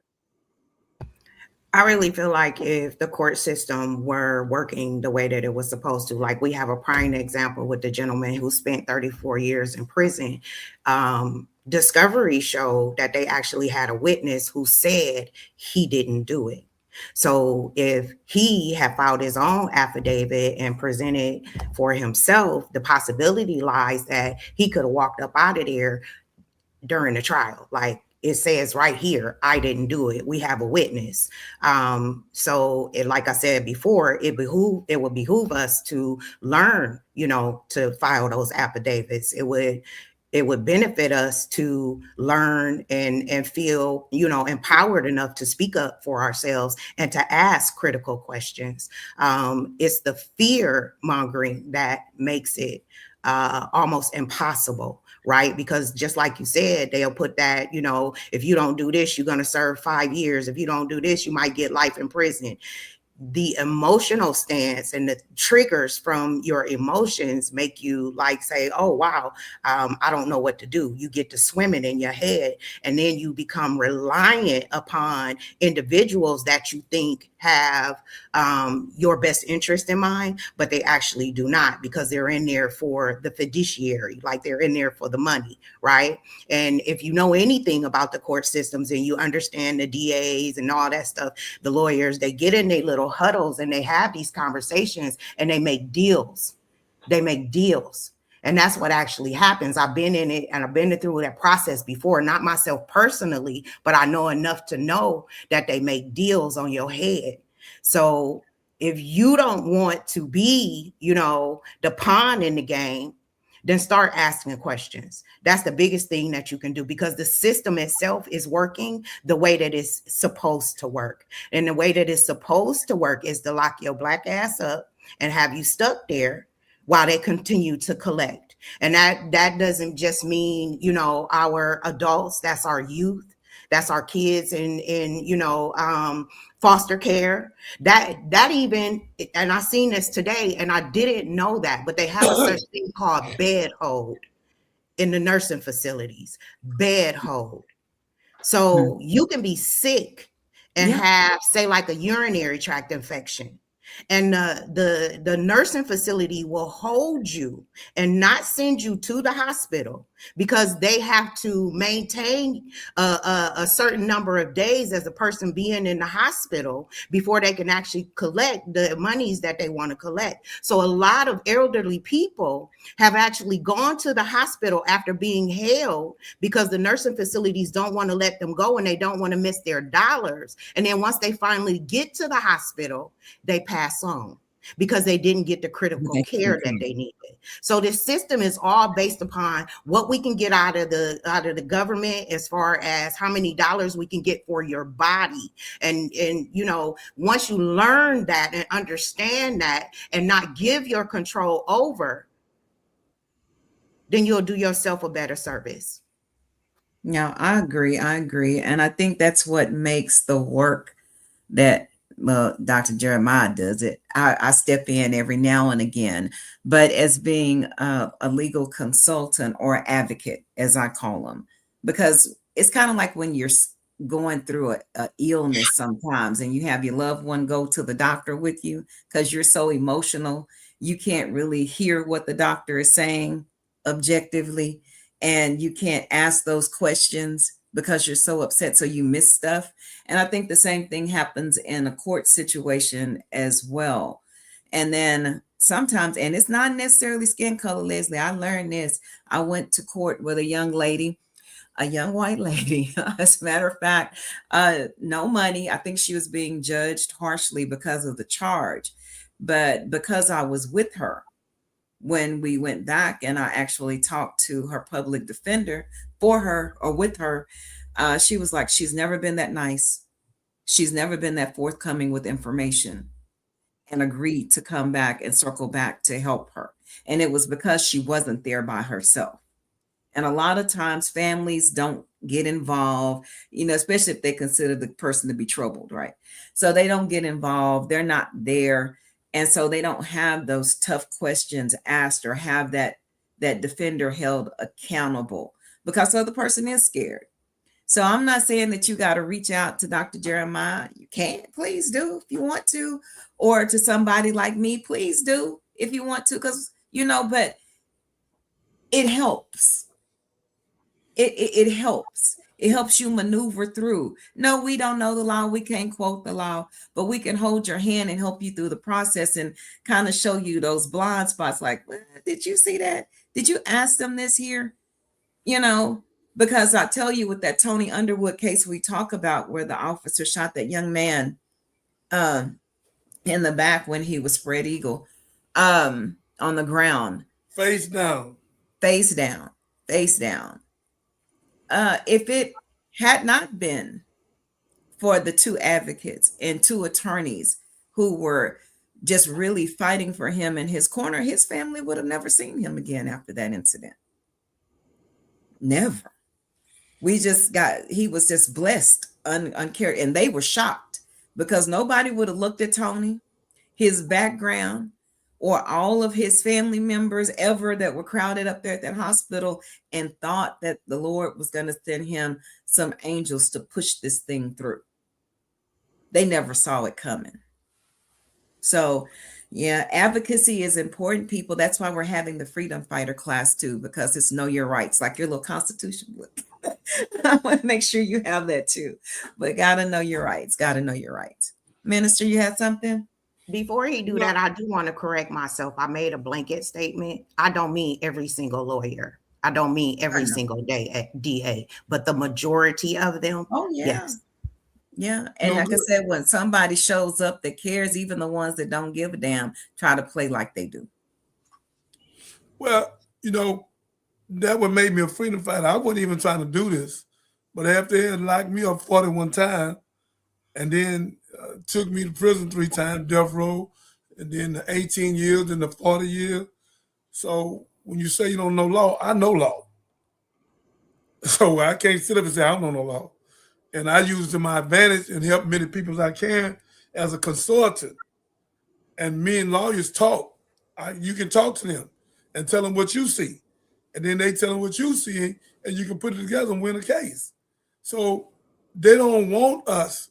I really feel like if the court system were working the way that it was supposed to, like we have a prime example with the gentleman who spent 34 years in prison. Discovery showed that they actually had a witness who said he didn't do it. So if he had filed his own affidavit and presented for himself, the possibility lies that he could have walked up out of there during the trial. Like it says right here, I didn't do it. We have a witness. So like I said before, it would behoove us to learn, to file those affidavits. It would it would benefit us to learn and feel, empowered enough to speak up for ourselves and to ask critical questions. It's the fear mongering that makes it almost impossible, right? Because just like you said, they'll put that, if you don't do this, you're going to serve 5 years. If you don't do this, you might get life in prison. The emotional stance and the triggers from your emotions make you say, oh, wow, I don't know what to do. You get to swimming in your head, and then you become reliant upon individuals that you think have your best interest in mind, but they actually do not, because they're in there for the fiduciary, like they're in there for the money, right? And if you know anything about the court systems and you understand the DAs and all that stuff, the lawyers, they get in their little huddles and they have these conversations and they make deals. They make deals. And that's what actually happens. I've been in it and I've been through that process before, not myself personally, but I know enough to know that they make deals on your head. So if you don't want to be, the pawn in the game, then start asking questions. That's the biggest thing that you can do, because the system itself is working the way that it's supposed to work. And the way that it's supposed to work is to lock your Black ass up and have you stuck there while they continue to collect. And that doesn't just mean, our adults, that's our youth, that's our kids in foster care. That even, and I seen this today and I didn't know that, but they have a such thing called bed hold in the nursing facilities. Bed hold. So you can be sick and have, say, like a urinary tract infection. And the nursing facility will hold you and not send you to the hospital, because they have to maintain a certain number of days as a person being in the hospital before they can actually collect the monies that they want to collect. So a lot of elderly people have actually gone to the hospital after being held because the nursing facilities don't want to let them go and they don't want to miss their dollars. And then once they finally get to the hospital, they pass on because they didn't get the critical care that they needed. So this system is all based upon what we can get out of the government as far as how many dollars we can get for your body. And once you learn that and understand that and not give your control over, then you'll do yourself a better service. Yeah, I agree. And I think that's what makes the work that Dr. Jeremiah does it. I step in every now and again, but as being a legal consultant or advocate, as I call them, because it's kind of like when you're going through a illness sometimes and you have your loved one go to the doctor with you because you're so emotional, you can't really hear what the doctor is saying objectively, and you can't ask those questions because you're so upset, so you miss stuff. And I think the same thing happens in a court situation as well. And then sometimes, and it's not necessarily skin color, Leslie, I learned this. I went to court with a young lady, a young white lady, as a matter of fact, no money. I think she was being judged harshly because of the charge. But because I was with her when we went back and I actually talked to her public defender for her or with her, she was like, she's never been that nice. She's never been that forthcoming with information, and agreed to come back and circle back to help her. And it was because she wasn't there by herself. And a lot of times families don't get involved, especially if they consider the person to be troubled, right? So they don't get involved. They're not there. And so they don't have those tough questions asked or have that defender held accountable because the other person is scared. So I'm not saying that you got to reach out to Dr. Jeremiah. You can, please do if you want to, or to somebody like me, please do if you want to, because, but it helps. It helps. It helps you maneuver through. No, we don't know the law. We can't quote the law, but we can hold your hand and help you through the process and kind of show you those blind spots. Like, did you see that? Did you ask them this here? Because I tell you, with that Tony Underwood case we talk about, where the officer shot that young man in the back when he was spread eagle on the ground. Face down. Face down. face down. If it had not been for the two advocates and two attorneys who were just really fighting for him in his corner, his family would have never seen him again after that incident. Never. He was just blessed, uncared, and they were shocked because nobody would have looked at Tony, his background, or all of his family members ever that were crowded up there at that hospital and thought that the Lord was going to send him some angels to push this thing through. They never saw it coming. So, yeah, advocacy is important, people. That's why we're having the freedom fighter class too, because it's know your rights, like your little constitution book. I want to make sure you have that too. But gotta know your rights. Gotta know your rights. Minister, you had something? Before he do that, I do want to correct myself. I made a blanket statement. I don't mean every single lawyer. I don't mean every single DA, but the majority of them. Oh, yeah. Yes. Yeah. And like I said, when somebody shows up that cares, even the ones that don't give a damn, try to play like they do. Well, that what made me a freedom fighter. I wasn't even trying to do this, but after they had locked me up 41 times and then took me to prison 3 times, death row, and then the 18 years and the 40 years. So when you say you don't know law, I know law. So I can't sit up and say I don't know no law. And I use it to my advantage and help many people as I can as a consultant. And me and lawyers talk. You can talk to them and tell them what you see. And then they tell them what you see, and you can put it together and win a case. So they don't want us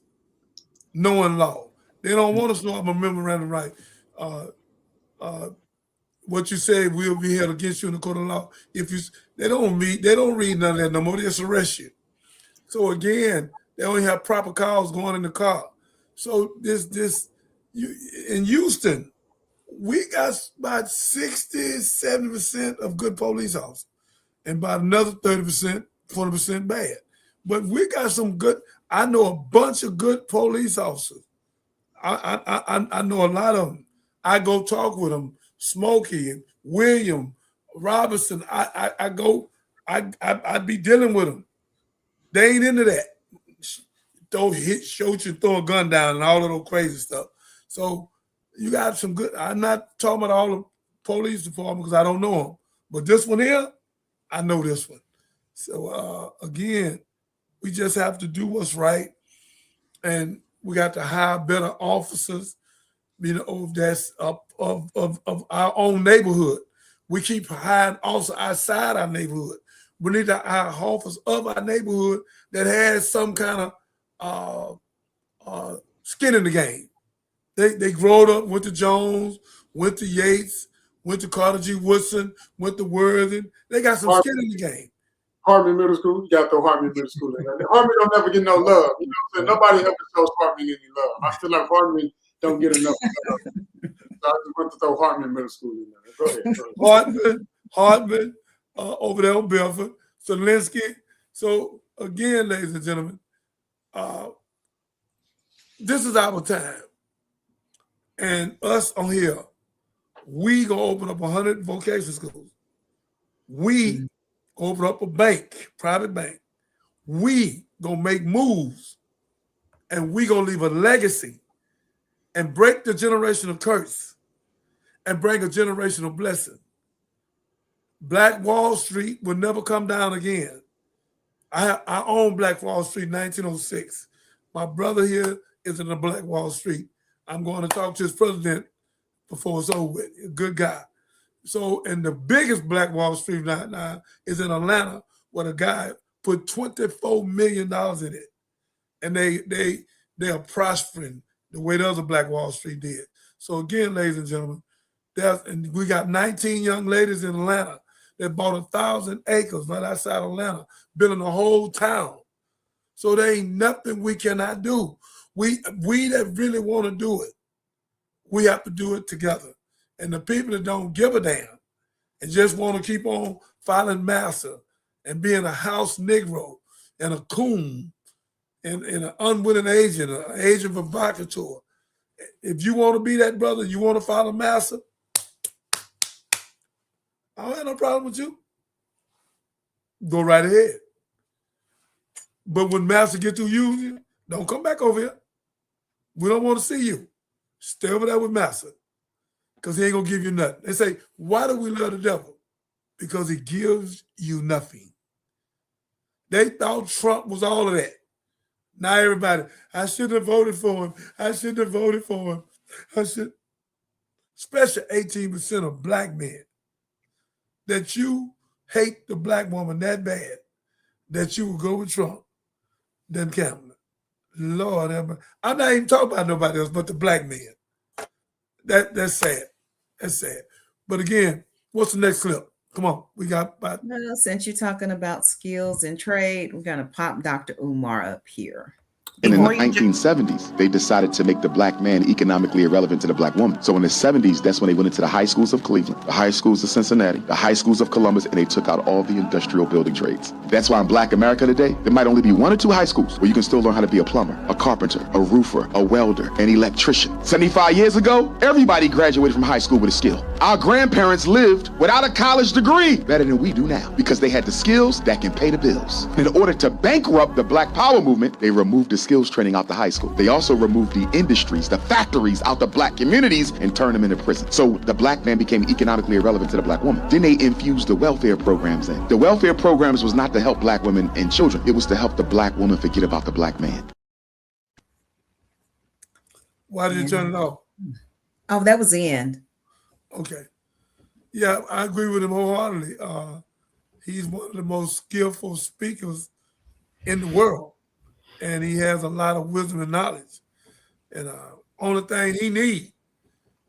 knowing law. They don't want us to know I'm a memorandum right. What you say will be held against you in the court of law. They don't read none of that no more. They just arrest you. So again, they only have proper calls going in the car. So in Houston, we got about 60-70% of good police officers, and about another 30%, 40% bad. But we got some good. I know a bunch of good police officers. I know a lot of them. I go talk with them. Smokey and William Robinson. I'd be dealing with them. They ain't into that. Shoot you, throw a gun down, and all of those crazy stuff. So you got some good. I'm not talking about all the police department because I don't know them, but this one here, I know this one. So again, we just have to do what's right, and we got to hire better officers. That's of our own neighborhood. We keep hiring also outside our neighborhood. We need to hire officers of our neighborhood that has some kind of skin in the game. They growed up, went to Jones, went to Yates, went to Carter G. Woodson, went to Worthing. They got some skin in the game. Harmony Middle School, you got to throw Harmony Middle School in there. Harmony don't ever get no love. You know what I'm saying? Nobody ever shows Harmony any love. I feel like Harmony don't get enough love. So I just want to throw Harmony Middle School in there. Go ahead. Hartman, over there on Belford, Zelensky. So again, ladies and gentlemen, this is our time. And us on here, we gonna open up 100 vocation schools. We open up a bank, private bank. We gonna make moves, and we gonna leave a legacy and break the generational curse and bring a generational blessing. Black Wall Street will never come down again. I own Black Wall Street 1906. My brother here is in the Black Wall Street. I'm going to talk to his president before it's over with. A good guy. So, and the biggest Black Wall Street now is in Atlanta, where the guy put $24 million in it. And they are prospering the way the other Black Wall Street did. So again, ladies and gentlemen, and we got 19 young ladies in Atlanta that bought 1,000 acres right outside Atlanta, building a whole town. So there ain't nothing we cannot do. We that really want to do it, we have to do it together. And the people that don't give a damn and just want to keep on filing massa and being a house Negro and a coon and an unwitting agent, an agent provocateur. If you want to be that brother, you want to file a massa, I don't have no problem with you. go right ahead. But when master get through using you, don't come back over here. We don't want to see you. Stay over there with master, because he ain't going to give you nothing. They say, why do we love the devil? Because he gives you nothing. They thought Trump was all of that. Now everybody, I shouldn't have voted for him. I shouldn't have voted for him. I should. Especially 18% of black men, that you hate the black woman that bad that you will go with Trump, then count. Lord, I'm not even talking about nobody else but the black men. That's sad. That's sad. But again, what's the next clip? Come on, we got about. Well, since you're talking about skills and trade, we're gonna pop Dr. Umar up here. And in the 1970s, they decided to make the black man economically irrelevant to the black woman. So in the 70s, that's when they went into the high schools of Cleveland, the high schools of Cincinnati, the high schools of Columbus, and they took out all the industrial building trades. That's why in black America today, there might only be 1 or 2 high schools where you can still learn how to be a plumber, a carpenter, a roofer, a welder, an electrician. 75 years ago, everybody graduated from high school with a skill. Our grandparents lived without a college degree better than we do now because they had the skills that can pay the bills. In order to bankrupt the Black Power movement, they removed the skills training out the high school. They also removed the industries, the factories out the black communities and turned them into prison. So the black man became economically irrelevant to the black woman. Then they infused the welfare programs in. The welfare programs was not to help black women and children. It was to help the black woman forget about the black man. Why did you turn it off? Oh, that was the end. Okay. Yeah, I agree with him wholeheartedly. He's one of the most skillful speakers in the world, and he has a lot of wisdom and knowledge. And only thing he needs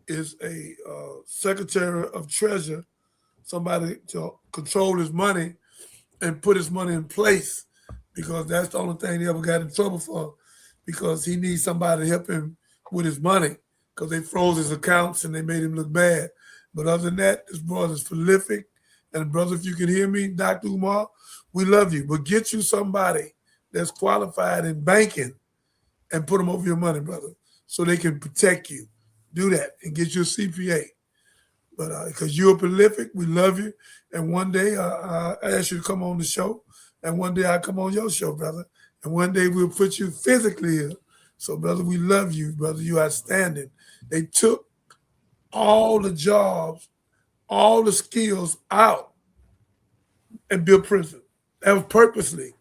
is a Secretary of Treasury, somebody to control his money and put his money in place, because that's the only thing he ever got in trouble for, because he needs somebody to help him with his money, because they froze his accounts and they made him look bad. But other than that, this brother's prolific. And brother, if you can hear me, Dr. Umar, we love you. But get you somebody that's qualified in banking and put them over your money, brother, so they can protect you. Do that and get you a CPA. But because you're prolific, we love you. And one day I ask you to come on the show. And one day I come on your show, brother. And one day we'll put you physically here. So, brother, we love you, brother. You're outstanding. They took all the jobs, all the skills out and built prison. That was purposely.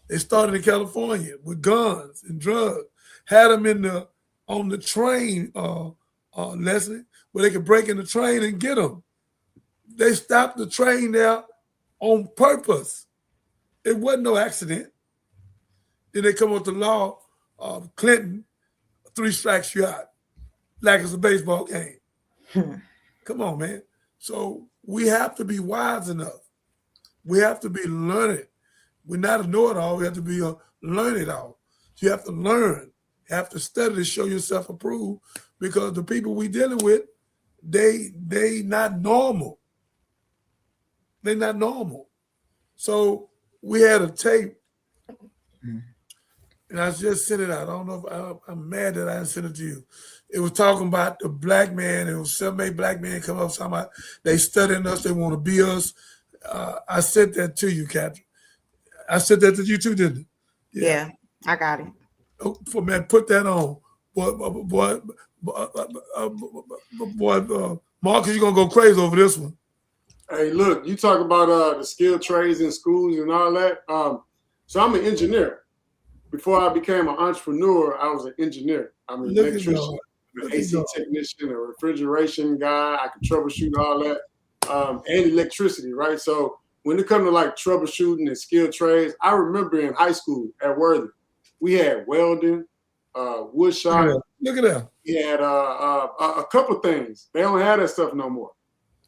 They started in California with guns and drugs, had them on the train, Leslie, where they could break in the train and get them. They stopped the train there on purpose. It wasn't no accident. Then they come up with the law of Clinton, 3 strikes you out, like it's a baseball game. Come on, man. So we have to be wise enough. We have to be learned. We're not a know-it-all. We have to be a learn-it-all. You have to learn. You have to study to show yourself approved, because the people we dealing with, they not normal. They're not normal. So we had a tape, and I just sent it out. I don't know if I'm mad that I didn't send it to you. It was talking about the black man. It was 7, 8 black men come up talking about they studying us, they want to be us. I sent that to you, Captain. I sent that to you too, didn't I? Yeah, I got it. Oh, for man, put that on. Marcus, you're gonna go crazy over this one. Hey, look, you talk about the skilled trades in schools and all that. So I'm an engineer. Before I became an entrepreneur, I was an engineer. I'm an electrician, an AC technician, a refrigeration guy. I could troubleshoot all that, and electricity, right? So when it comes to like troubleshooting and skilled trades, I remember in high school at Worthy, we had welding, wood shop. Look at that. We had a couple things. They don't have that stuff no more.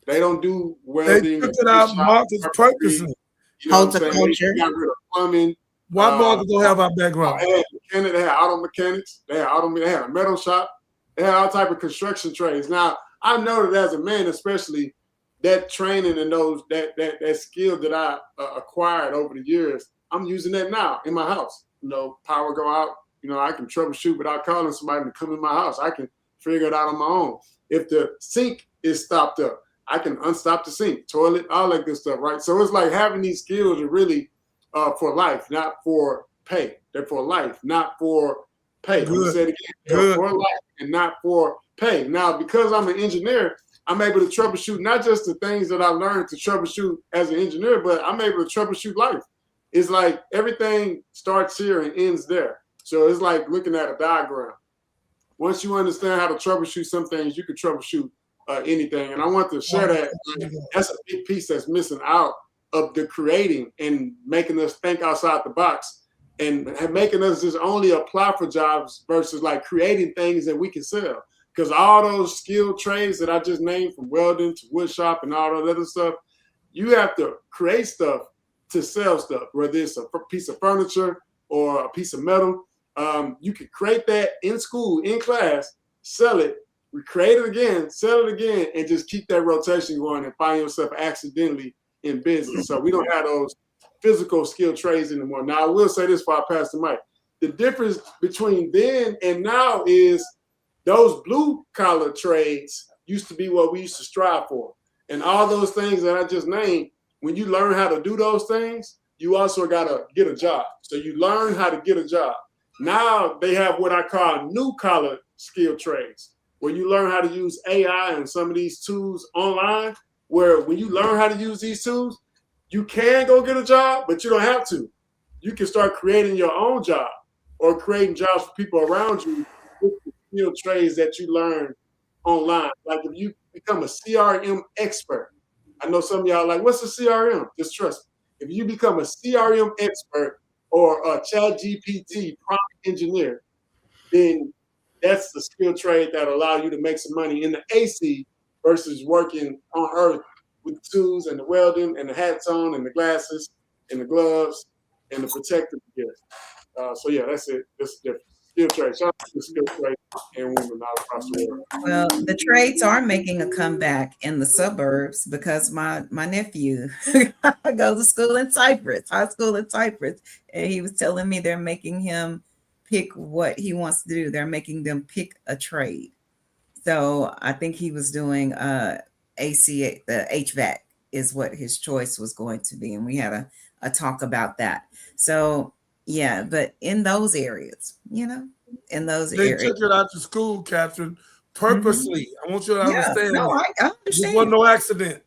They don't do welding. They took it out, Marcus, purposely. You know what I'm saying? They got rid of plumbing. Why Marcus don't have our background? They had auto mechanics. They had a metal shop. They had all type of construction trades. Now, I know that as a man, especially, that training and that skill that I acquired over the years, I'm using that now in my house. You know, power go out. You know, I can troubleshoot without calling somebody to come in my house. I can figure it out on my own. If the sink is stopped up, I can unstop the sink, toilet, all that good stuff, right? So it's like having these skills are really for life, not for pay. They're for life, not for pay. I'm gonna say it again. They're for life and not for pay. Now, because I'm an engineer, I'm able to troubleshoot not just the things that I learned to troubleshoot as an engineer, but I'm able to troubleshoot life. It's like everything starts here and ends there. So it's like looking at a diagram. Once you understand how to troubleshoot some things, you can troubleshoot anything. And I want to share that. That's a big piece that's missing out of the creating and making us think outside the box and making us just only apply for jobs versus like creating things that we can sell. Because all those skilled trades that I just named, from welding to wood shop and all that other stuff, you have to create stuff to sell stuff, whether it's a piece of furniture or a piece of metal. You can create that in school, in class, sell it, recreate it again, sell it again, and just keep that rotation going and find yourself accidentally in business. So we don't have those physical skill trades anymore. Now, I will say this before I pass the mic. The difference between then and now is those blue collar trades used to be what we used to strive for. And all those things that I just named, when you learn how to do those things, you also got to get a job. So you learn how to get a job. Now they have what I call new collar skill trades, where you learn how to use AI and some of these tools online, where when you learn how to use these tools, you can go get a job, but you don't have to. You can start creating your own job or creating jobs for people around you with the skill trades that you learn online. Like if you become a CRM expert, I know some of y'all are like, what's a CRM? Just trust me. If you become a CRM expert or a ChatGPT prompt engineer, then that's the skill trade that allow you to make some money in the AC versus working on Earth with the tools and the welding and the hats on and the glasses and the gloves and the protective gear. So yeah, that's it. That's the difference. Skill trade. Shout out to the skill trade and women all across the world. Well, the trades are making a comeback in the suburbs because my nephew goes to school in Cyprus, high school in Cyprus, and he was telling me they're making him pick what he wants to do. They're making them pick a trade. So I think he was doing AC, the HVAC is what his choice was going to be, and we had a talk about that. So yeah, but in those areas, in those areas. They took it out to school, Catherine, purposely. I want you to understand. No, I understand. This wasn't no accident.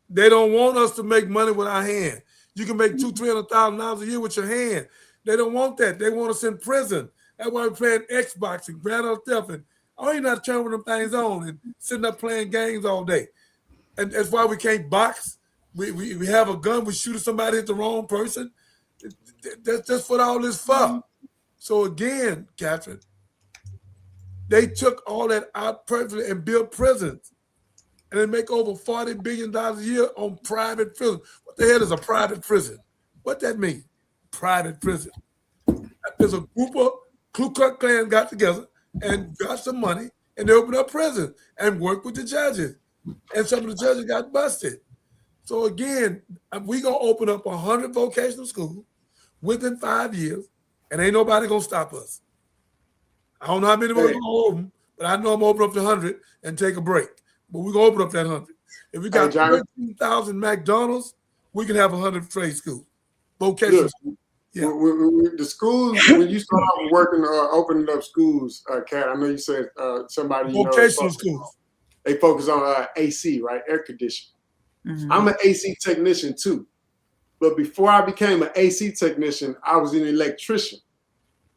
They don't want us to make money with our hand. You can make $200,000-$300,000 a year with your hand. They don't want that. They want us in prison. That's why we're playing Xbox and Grand Theft and all you not turning them things on and sitting up playing games all day. And that's why we can't box. We have a gun. We shoot at somebody, hit the wrong person. That's what all this for. So again, Catherine, they took all that out perfectly and built prisons. And they make over $40 billion a year on private prisons. What the hell is a private prison? What that mean? Private prison. There's a group of Ku Klux Klan got together and got some money and they opened up prisons and worked with the judges. And some of the judges got busted. So again, we gonna open up 100 vocational schools within 5 years, and ain't nobody gonna stop us. I don't know how many more we're gonna open, but I know I'm gonna open up to 100 and take a break. But we're gonna open up that 100. If we got 13,000 McDonald's, we can have 100 trade schools, vocational schools. Yeah. The schools, when you start off working opening up schools, Kat, I know you said somebody vocational schools. They focus on AC, right? Air conditioning. Mm-hmm. I'm an AC technician too. But before I became an AC technician, I was an electrician.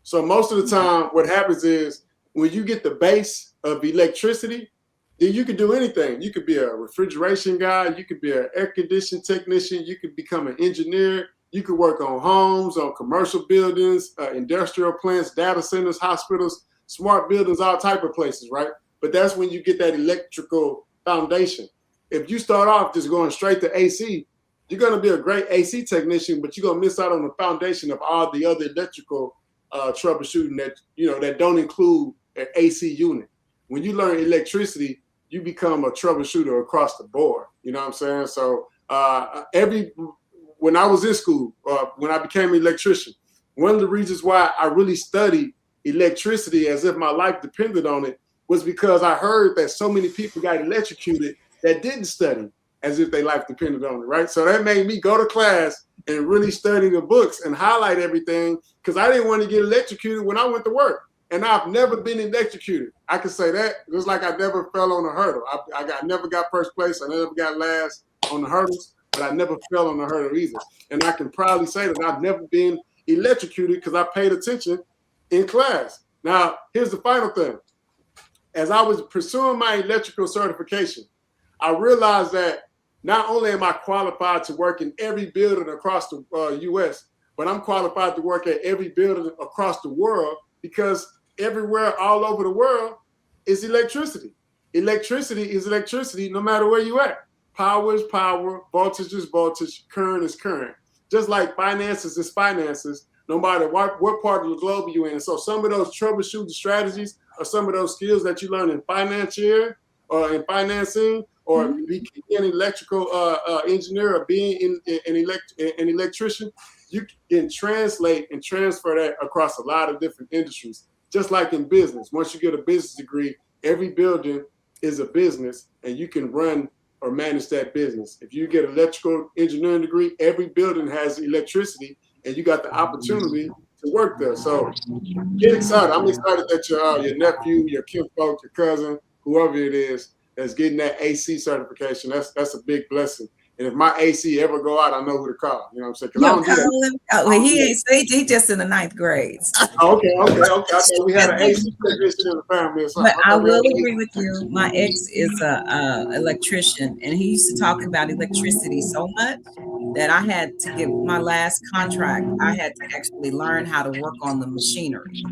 So most of the time, what happens is when you get the base of electricity, then you can do anything. You could be a refrigeration guy. You could be an air conditioning technician. You could become an engineer. You could work on homes, on commercial buildings, industrial plants, data centers, hospitals, smart buildings, all type of places, right? But that's when you get that electrical foundation. If you start off just going straight to AC, you're going to be a great AC technician, but you're going to miss out on the foundation of all the other electrical troubleshooting that don't include an AC unit. When you learn electricity, you become a troubleshooter across the board. You know what I'm saying? So when I was in school, when I became an electrician, one of the reasons why I really studied electricity as if my life depended on it was because I heard that so many people got electrocuted that didn't study as if their life depended on it, right? So that made me go to class and really study the books and highlight everything because I didn't want to get electrocuted when I went to work. And I've never been electrocuted. I can say that, just like I never fell on a hurdle. I never got first place. I never got last on the hurdles, but I never fell on the hurdle either. And I can proudly say that I've never been electrocuted because I paid attention in class. Now, here's the final thing. As I was pursuing my electrical certification, I realized that not only am I qualified to work in every building across the U.S., but I'm qualified to work at every building across the world because everywhere all over the world is electricity. Electricity is electricity no matter where you at. Power is power, voltage is voltage, current is current. Just like finances is finances, no matter what part of the globe you're in. So some of those troubleshooting strategies are some of those skills that you learn in financier or in financing or being an electrical engineer or being an electrician. You can translate and transfer that across a lot of different industries. Just like in business, once you get a business degree, every building is a business and you can run or manage that business. If you get an electrical engineering degree, every building has electricity and you got the opportunity to work there. So get excited. I'm excited that your nephew, your kinfolk, your cousin, whoever it is, that's getting that AC certification. That's a big blessing. And if my AC ever go out, I know who to call. You know what I'm saying? Because I don't do that. Oh, he just in the 9th grade. Okay. I thought we had an AC technician in the family or something. But I will agree with you. My ex is a electrician, and he used to talk about electricity so much that I had to get my last contract. I had to actually learn how to work on the machinery.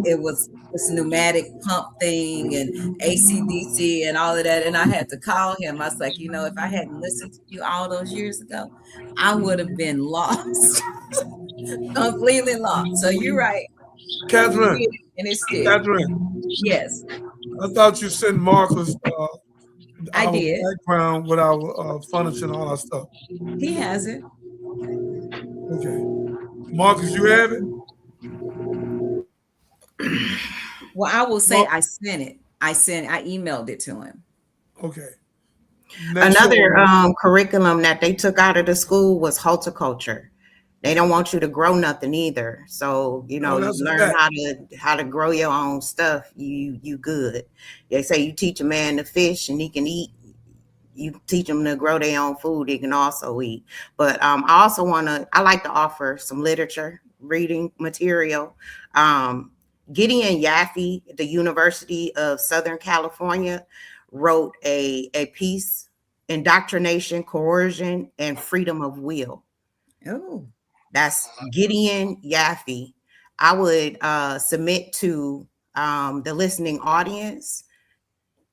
It was this pneumatic pump thing and AC/DC and all of that. And I had to call him. I was like, if I hadn't listened to you all those years ago, I would have been lost, completely lost. So you're right. Catherine. And it's still. Catherine. Yes. I thought you sent Marcus I our did. background with our furniture and all our stuff. He has it. Okay. Marcus, you have it? Well, I will say I sent it. I emailed it to him. Okay. Another curriculum that they took out of the school was horticulture. They don't want you to grow nothing either. So, you learn how to grow your own stuff. You good. They say you teach a man to fish and he can eat. You teach them to grow their own food, they can also eat. But I also I like to offer some literature, reading material. Gideon Yaffe, the University of Southern California, wrote a piece, Indoctrination, Coercion, and Freedom of Will. Oh. That's Gideon Yaffe. I would submit to the listening audience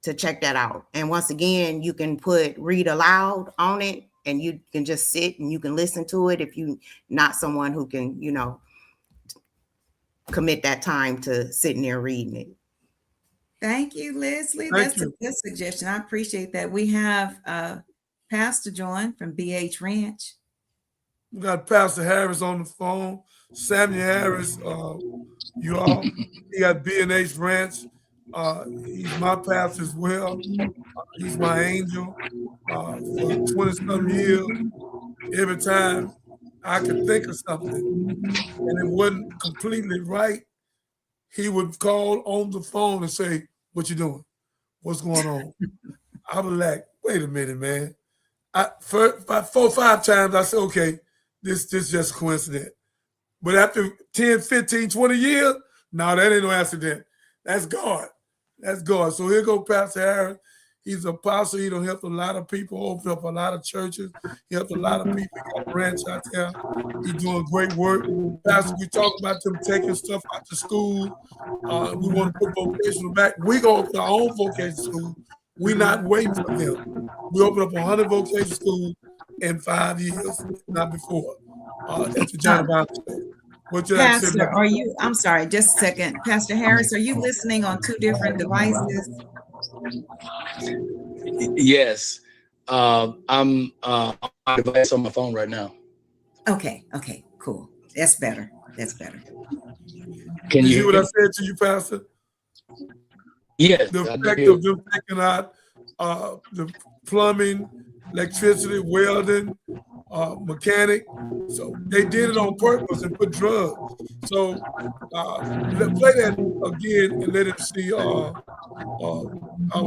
to check that out. And once again, you can put read aloud on it and you can just sit and you can listen to it if you're not someone who can, commit that time to sitting there reading it. Thank you, Leslie. Thank That's a good suggestion. I appreciate that. We have Pastor John from BH Ranch. We got Pastor Harris on the phone. Samuel Harris, you all. He got B&H Ranch. He's my pastor as well. He's my angel for 20-some years. Every time I could think of something and it wasn't completely right, he would call on the phone and say, "What you doing? What's going on?" I was like, "Wait a minute, man." About 4 or 5 times I said, "Okay, this just coincidence." But after 10, 15, 20 years, no, that ain't no accident. That's God. That's God. So here go Pastor Harris. He's an apostle. He done helped a lot of people, opened up a lot of churches. He helped a lot of people. He got a branch out there. He's doing great work. Pastor, we talk about them taking stuff out to school. We want to put vocational back. We go to our own vocational school. We're not waiting for them. We open up 100 vocational schools in 5 years, not before. At the John Bible School. Pastor, I'm sorry, just a second. Pastor Harris, are you listening on 2 different devices? Yes. I'm on my device on my phone right now. Okay, cool. That's better. Can you hear what I said to you, Pastor? Yes. The effect of them taking out the plumbing, electricity, welding, mechanic. So they did it on purpose and put drugs. So play that again and let him see our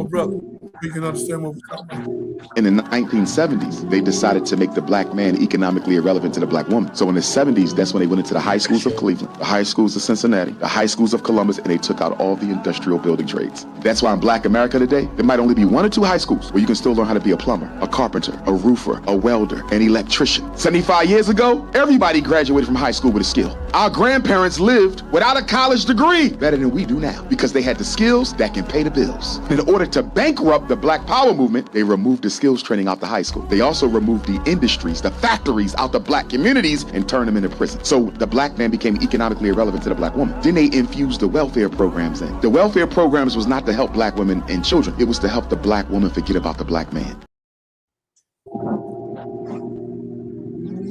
brother. We can understand what we're talking about. In the 1970s, they decided to make the black man economically irrelevant to the black woman. So in the 70s, that's when they went into the high schools of Cleveland, the high schools of Cincinnati, the high schools of Columbus, and they took out all the industrial building trades. That's why in black America today, there might only be 1 or 2 high schools where you can still learn how to be a plumber, a carpenter, a roofer, a welder, an electrician. 75 years ago, everybody graduated from high school with a skill. Our grandparents lived without a college degree better than we do now because they had the skills that can pay the bills. In order to bankrupt the Black Power movement, they removed the skills training out the high school. They also removed the industries, the factories out the black communities and turned them into prison. So the black man became economically irrelevant to the black woman. Then they infused the welfare programs in. The welfare programs was not to help black women and children. It was to help the black woman forget about the black man.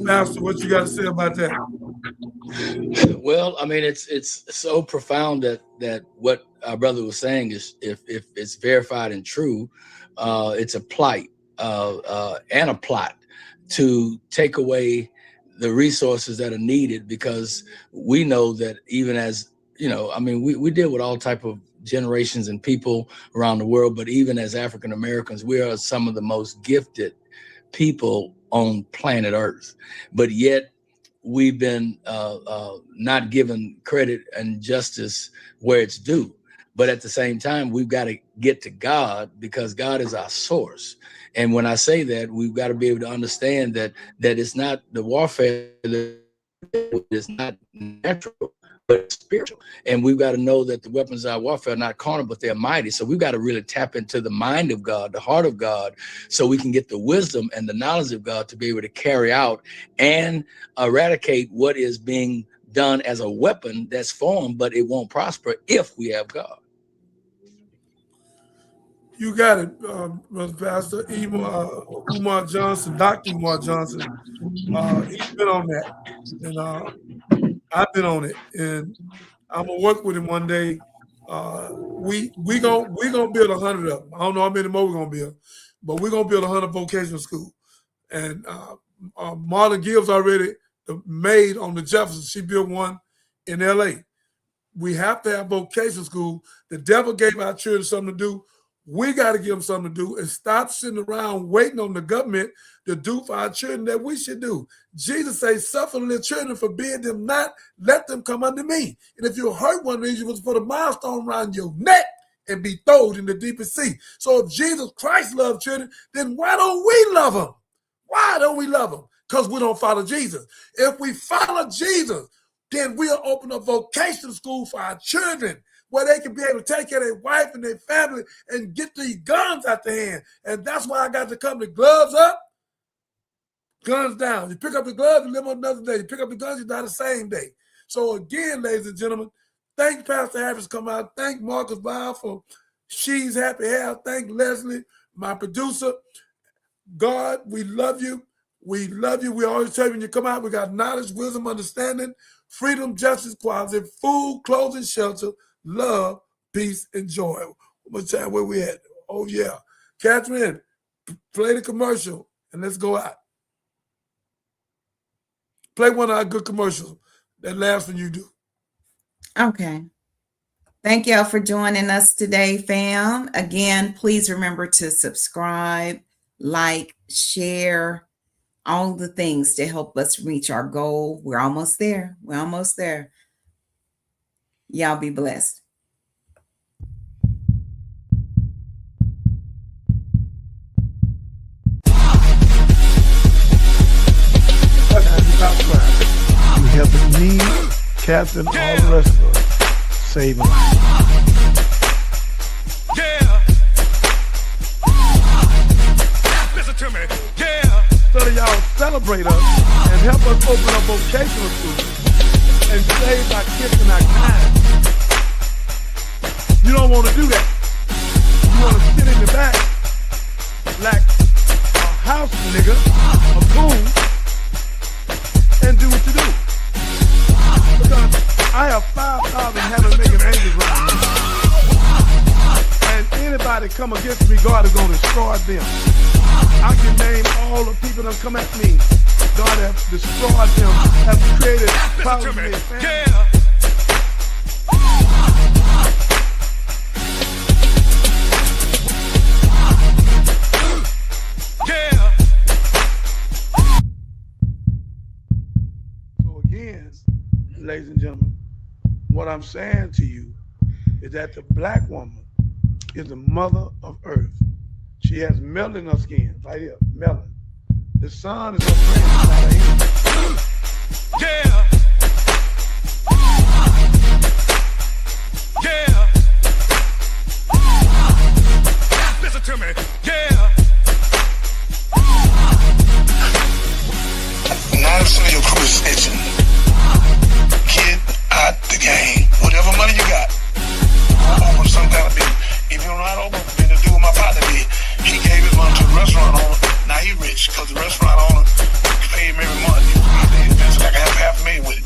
Pastor, what you got to say about that? Well, I mean, it's so profound that what our brother was saying is if it's verified and true, it's a plight and a plot to take away the resources that are needed, because we know that even as, you know, I mean, we deal with all type of generations and people around the world, but even as African Americans, we are some of the most gifted people on planet Earth, but yet we've been not given credit and justice where it's due. But at the same time, we've got to get to God, because God is our source. And when I say that, we've got to be able to understand that it's not the warfare that is not natural, but spiritual. And we've got to know that the weapons of our warfare are not carnal, but they're mighty. So we've got to really tap into the mind of God, the heart of God, so we can get the wisdom and the knowledge of God to be able to carry out and eradicate what is being done as a weapon that's formed, but it won't prosper if we have God. You got it, Brother Pastor. Umar Johnson, Dr. Umar Johnson, he's been on that. And I've been on it. And I'm going to work with him one day. We gonna build 100 of them. I don't know how many more we're going to build, but we're going to build 100 vocational schools. And Marla Gibbs already made on the Jefferson. She built one in L.A. We have to have vocational school. The devil gave our children something to do. We got to give them something to do and stop sitting around waiting on the government to do for our children that we should do. Jesus says, suffer little children, forbid them not, let them come unto me. And if you hurt one of these, you must put a milestone around your neck and be thrown in the deepest sea. So if Jesus Christ loved children, then why don't we love them? Why don't we love them? Because we don't follow Jesus. If we follow Jesus, then we'll open a vocational school for our children, where they can be able to take care of their wife and their family and get these guns out the hand. And that's why I got to come to gloves up, guns down. You pick up the gloves, you live on another day. You pick up the guns, you die the same day. So again, ladies and gentlemen, thank Pastor Harris for coming out. Thank Marcus Bile for She's Happy Hair. Thank Leslie, my producer. God, we love you. We love you. We always tell you when you come out, we got knowledge, wisdom, understanding, freedom, justice, equality, food, clothing, shelter, love, peace, and joy. One more time, where we at? Oh, yeah. Catherine, play the commercial, and let's go out. Play one of our good commercials. That last one you do. Okay. Thank y'all for joining us today, fam. Again, please remember to subscribe, like, share, all the things to help us reach our goal. We're almost there. We're almost there. Y'all be blessed. You helping me, Captain, all the rest of us. Saving lives. Yeah. Listen to me. Yeah. So that y'all celebrate us and help us open up vocational schools and save our kids and our kind. You don't want to do that. You want to sit in the back like a house nigga, a coon, and do what you do. Because I have 5,000 heaven making angels right now. And anybody come against me, God is going to destroy them. I can name all the people that come at me. God has destroyed them, have created problems in their family. Yeah. Yeah. So again, ladies and gentlemen, what I'm saying to you is that the black woman is the mother of earth. She has melanin in her skin, right here, melanin. The sun is her friend, not her enemy. Yeah. Yeah. Listen to me. Yeah. 90% of your crew is snitching. Get out the game. Whatever money you got, go open some kind of business. If you don't know how to open a business, do what my partner did. He gave his money to the restaurant owner. Now he rich because the restaurant owner paid him every month. He invested like $500,000 with it.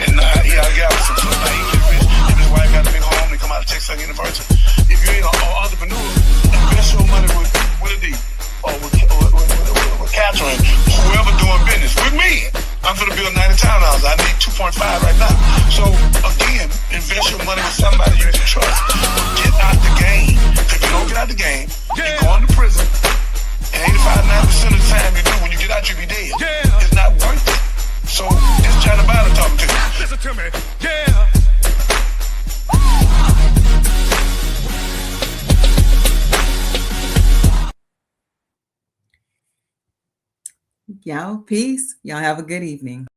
And now he out of Galveston. So now he get rich. Him and his wife got a big home. They come out of Texas University. If you ain't an entrepreneur, invest your money with Willie D or with Catherine, whoever doing business. With me, I'm going to build 90 townhouses. I need 2.5 right now. So again, invest your money with somebody you can trust. Get out the game. If you don't get out the game, you're going to prison. And 85-90% of the time you do, when you get out, you be dead. Yeah. It's not worth it. So it's China Biden talking to you. Listen to me. Yeah. Y'all, peace. Y'all have a good evening.